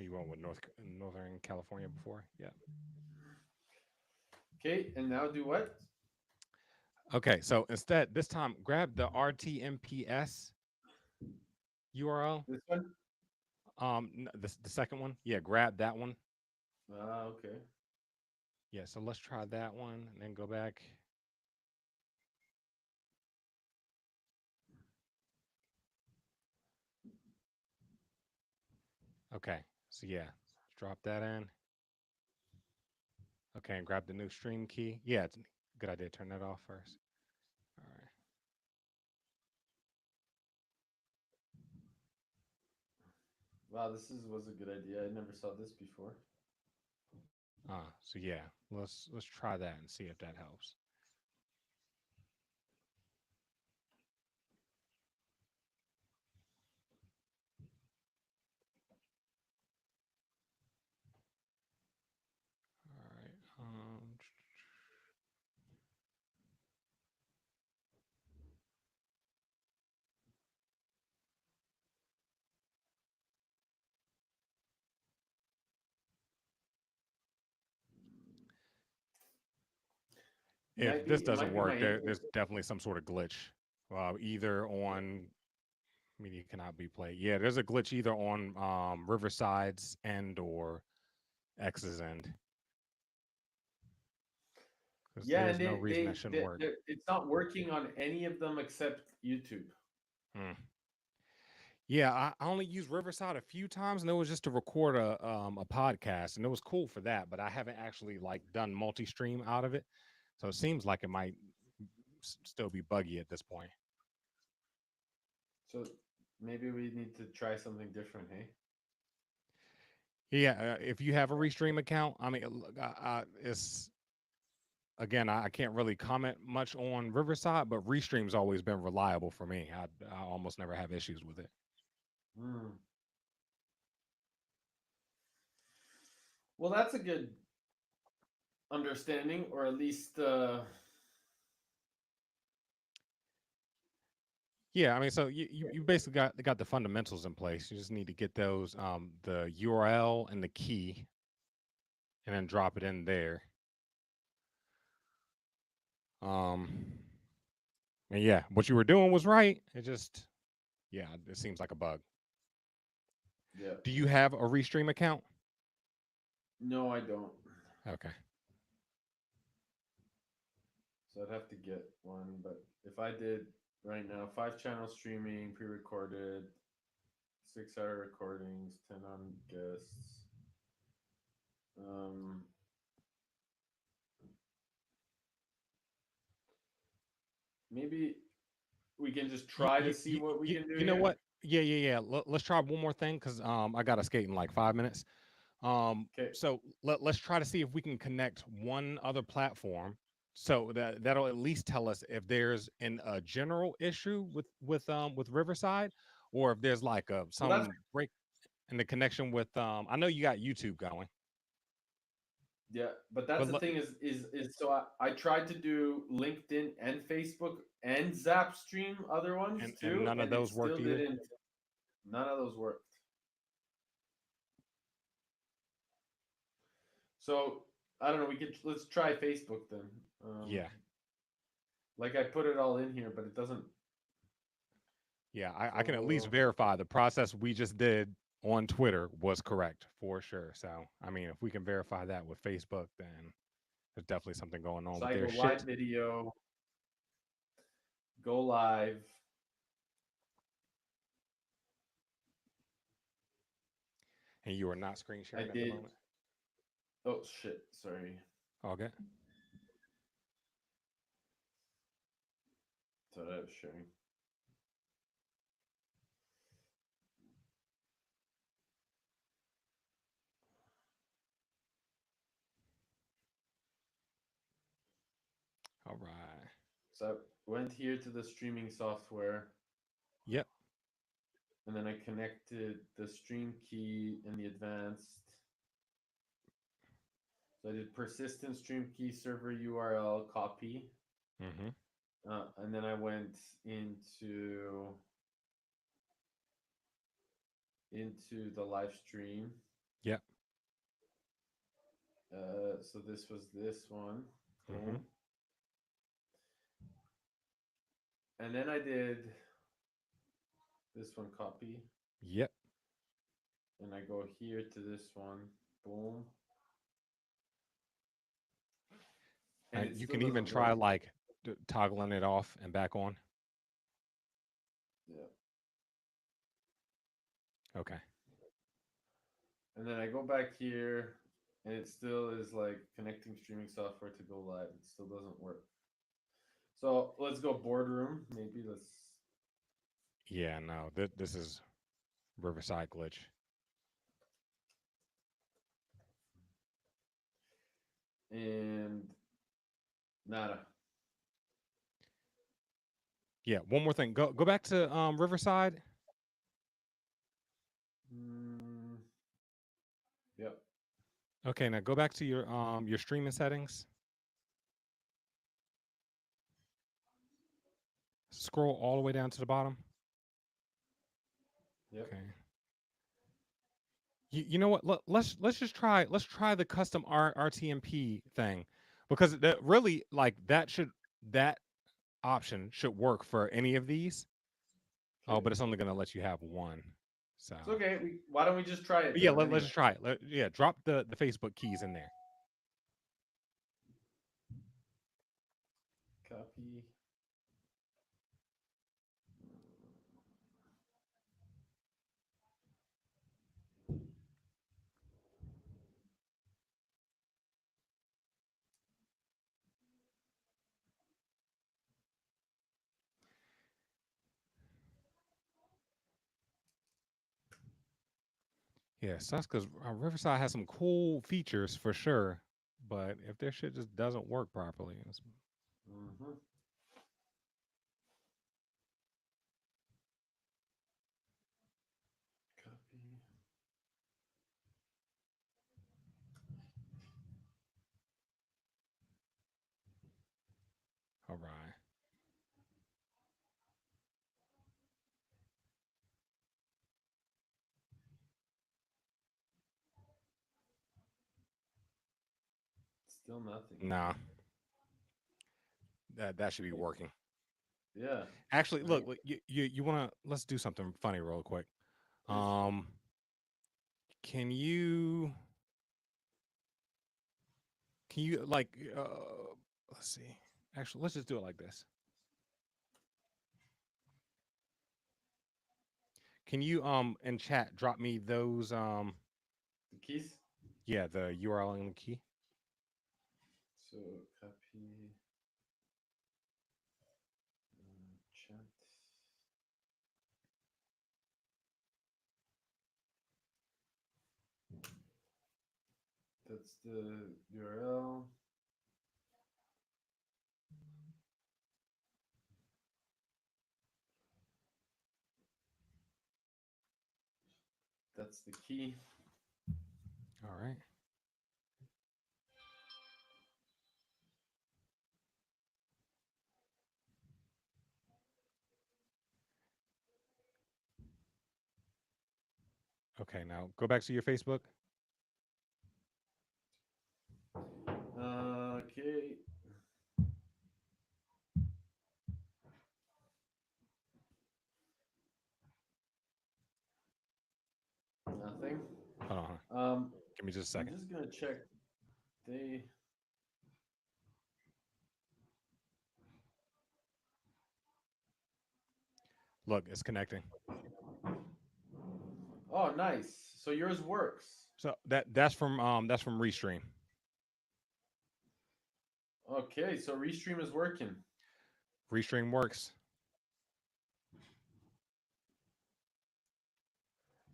You went with Northern California before? Yeah. Okay, and now do what? Okay, so instead, this time, grab the RTMPS URL. This one? The second one. Yeah, grab that one. Okay. Yeah, so let's try that one and then go back. Okay, so yeah, drop that in. Okay, and grab the new stream key. Yeah, it's a good idea. Turn that off first. All right. Wow, was a good idea. I never saw this before. So yeah, let's try that and see if that helps. All right. If this doesn't work, there's definitely some sort of glitch. Either on media cannot be played. Yeah, there's a glitch either on Riverside's end or X's end. Because there's no reason that shouldn't work. It's not working on any of them except YouTube. Yeah, I only used Riverside a few times, and it was just to record a podcast, and it was cool for that. But I haven't actually done multi-stream out of it, so it seems like it might still be buggy at this point. So maybe we need to try something different, hey? Yeah, if you have a Restream account, I mean, look, it's again, I can't really comment much on Riverside, but Restream's always been reliable for me. I almost never have issues with it. Hmm. Well, that's a good understanding, or at least Yeah, I mean, so you basically got the fundamentals in place. You just need to get those the URL and the key, and then drop it in there. Um, and yeah, what you were doing was right. It just yeah, it seems like a bug. yeah. Do you have a Restream account? No, I don't. Okay. So I'd have to get one. But if I did right now, 5 channel streaming, pre-recorded, 6-hour recordings, 10 on guests. Um, maybe we can just try to see what we can do You know here. what? Yeah. Let's try one more thing because I got to skate in like 5 minutes. Okay. So let's try to see if we can connect one other platform, so that'll at least tell us if there's a general issue with Riverside, or if there's like Well, that's some break in the connection with I know you got YouTube going, yeah, but that's but the thing is so I tried to do LinkedIn and Facebook and Zapstream other ones and too, none of and it those still worked either. didn't. None of those worked. So I don't know. Let's try Facebook then. Yeah. Like I put it all in here, but it doesn't. Yeah, I can at least So verify the process we just did on Twitter was correct for sure. So, I mean, if we can verify that with Facebook, then there's definitely something going on so with I their go live shit. video, go live. And you are not screen I sharing at the did. moment. Oh shit! Sorry. All good. Thought I was sharing. All right. So I went here to the streaming software, Yep. and then I connected the stream key in the advanced. So I did persistent stream key server URL copy, Mm-hmm. and then I went into the live stream. Yep. So this was this one. Mm-hmm. Boom. And then I did this one copy, Yep. and I go here to this one. Boom. And it You still can even doesn't try work. like toggling it off and back on. Yeah. Okay. And then I go back here, and it still is like connecting streaming software to go live. It still doesn't work. So let's go boardroom. Maybe let's. Yeah. No. This is Riverside glitch. And nada. Yeah. One more thing. Go back to Riverside. Mm, yep. Okay. Now go back to your streaming settings. Scroll all the way down to the bottom. Yep. Okay. You know what? Let's just try the custom RTMP thing, because that really like that option should work for any of these. Oh, Okay. but it's only gonna let you have one. So It's okay. Why don't we just try it but yeah, then? let's Anyway. just try it. Yeah, drop the Facebook keys in there. Copy. Yeah, sucks because Riverside has some cool features for sure, but if their shit just doesn't work properly, it's... Mm-hmm. Copy. All right. Still nothing. Nah, that should be working. Yeah. Actually, Right. look, you want to let's do something funny real quick. Please. Can you like let's see. Actually, let's just do it like this. Can you in chat drop me those The keys. yeah, the URL and the key? So copy. Chat. That's the URL. That's the key. All right. Okay, now go back to your Facebook. Okay. Nothing. Hold on. Give me just a I'm second. just gonna check. They. Look, it's connecting. Oh, nice. So yours works. So that's from Restream. Okay, so Restream is working. Restream works.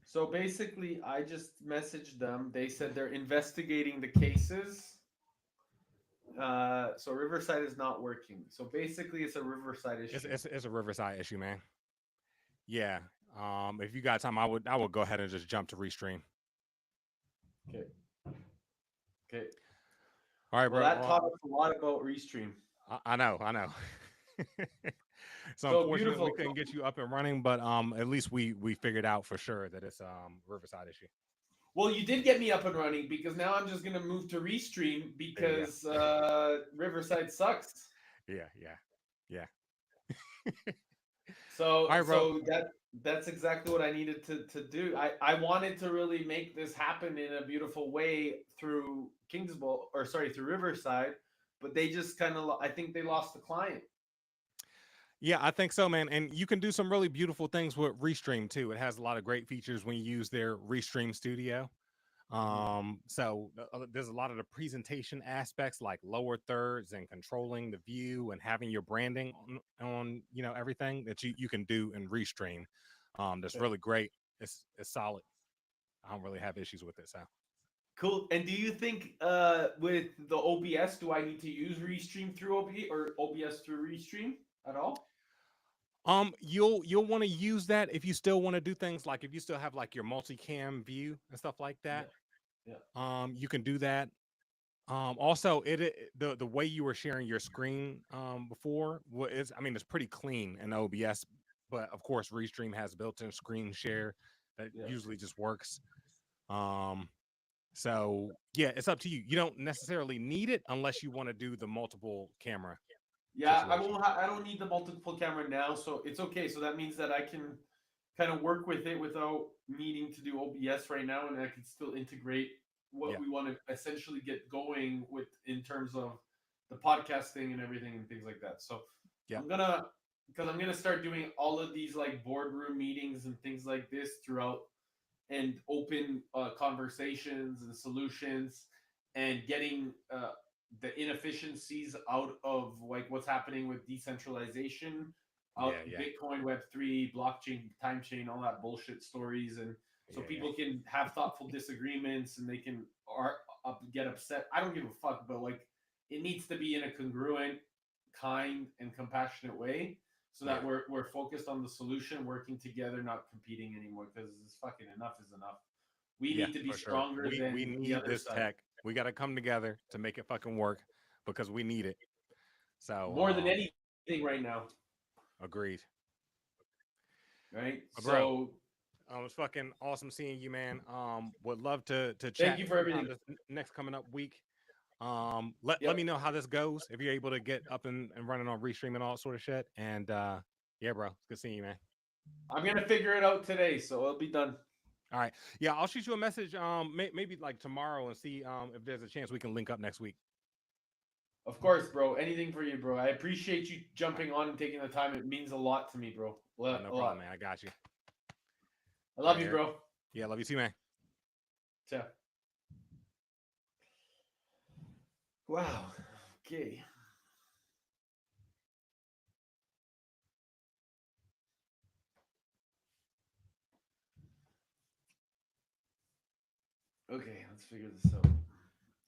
So basically, I just messaged them. They said they're investigating the cases. So Riverside is not working. So basically, it's a Riverside issue. It's a Riverside issue, man. Yeah. If you got time, I would go ahead and just jump to Restream. Okay. Okay. All right, Well, bro. that taught us a lot about Restream. I know. So So unfortunately, we beautiful. couldn't get you up and running, but at least we figured out for sure that it's Riverside issue. Well, you did get me up and running because now I'm just gonna move to Restream because Riverside sucks. Yeah. So All right, bro. that's exactly what I needed to do. I wanted to really make this happen in a beautiful way through through Riverside, but they just kind of I think they lost the client. Yeah, I think so, man. And you can do some really beautiful things with Restream too. It has a lot of great features when you use their Restream Studio. So there's a lot of the presentation aspects like lower thirds and controlling the view and having your branding on everything that you can do in Restream. That's really great. It's solid. I don't really have issues with it. So Cool. And do you think with the OBS, do I need to use Restream through OBS or OBS through Restream at all? You'll want to use that if you still want to do things like if you still have like your multicam view and stuff like that. Yeah. You can do that. Also, the way you were sharing your screen before is, I mean, it's pretty clean in OBS, but of course, Restream has built-in screen share that usually just works. So yeah, it's up to you. You don't necessarily need it unless you want to do the multiple camera. Yeah, Situation. I don't need the multiple camera now, so it's okay. So that means that I can kind of work with it without needing to do OBS right now, and I can still integrate what we want to essentially get going with in terms of the podcasting and everything and things like that. So I'm gonna start doing all of these like boardroom meetings and things like this throughout and open conversations and solutions and getting the inefficiencies out of like what's happening with decentralization, Bitcoin, Web3, blockchain, time chain, all that bullshit stories, and so Yeah. people can have thoughtful disagreements and they can get upset. I don't give a fuck, but like it needs to be in a congruent, kind, and compassionate way, so that Yeah. we're focused on the solution, working together, not competing anymore. Because it's fucking enough is enough. We Yeah, need to be for sure. stronger We than the need other this side. tech. We got to come together to make it fucking work because we need it. So More than anything right now, agreed. right? But bro, So it was fucking awesome seeing you, man. Would love to thank chat you for sometime everything. this next coming up week. Let Yep. me know how this goes if you're able to get up and running on Restream and all that sort of shit. And yeah, bro, it's good seeing you, man. I'm gonna figure it out today, so it'll be done. All right, yeah, I'll shoot you a message maybe like tomorrow and see if there's a chance we can link up next week. Of course, bro. Anything for you, bro. I appreciate you jumping on and taking the time. It means a lot to me, bro. No A problem, lot. man. I got you. I All love right, you, Eric. bro. Yeah, love you too, man. Ciao. Wow. Okay. Okay, let's figure this out.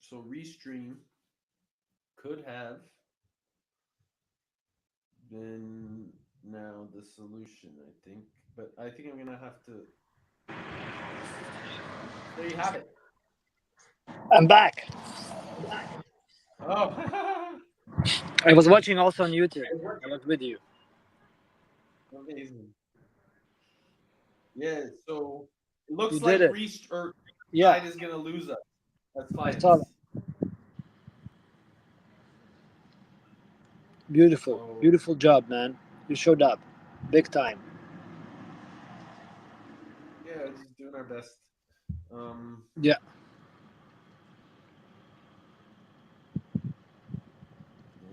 So Restream could have been now the solution, I think. But I think I'm gonna have to. There you have it. I'm back. Oh. I was watching also on YouTube. I was with you. Amazing. Yeah. So it looks You like did it. Yeah, Side is gonna lose us. That's I fine. saw that. Beautiful, So beautiful job, man. You showed up, big time. yeah, just doing our best. Yeah.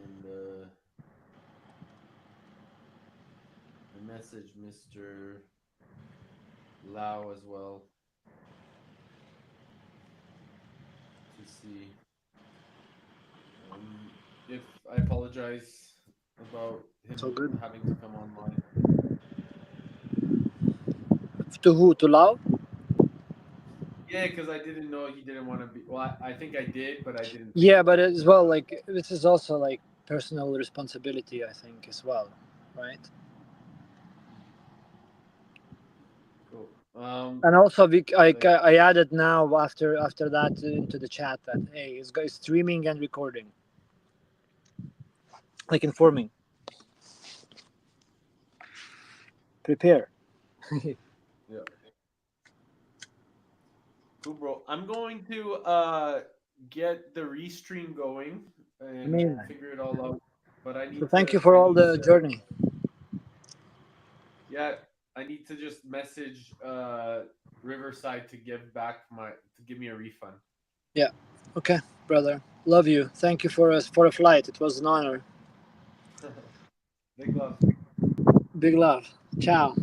And I messaged Mr. Lau as well to see if I apologize about him It's all good. having to come online. To who? To Lau? Yeah, because I didn't know he didn't want to be. Well, I think I did, but I didn't think. Yeah, but as well, like this is also like personal responsibility, I think, as well, right? Cool. And also, Like, I added now after that into the chat that hey, it's guys streaming and recording, like informing. Prepare. yeah. Cool, bro. I'm going to get the restream going and Amazing. figure it all out. But I need So thank to. you for I all need the to, journey. Yeah, I need to just message Riverside to give me a refund. Yeah. Okay, brother. Love you. Thank you for a flight. It was an honor. Big love. Big love. Ciao.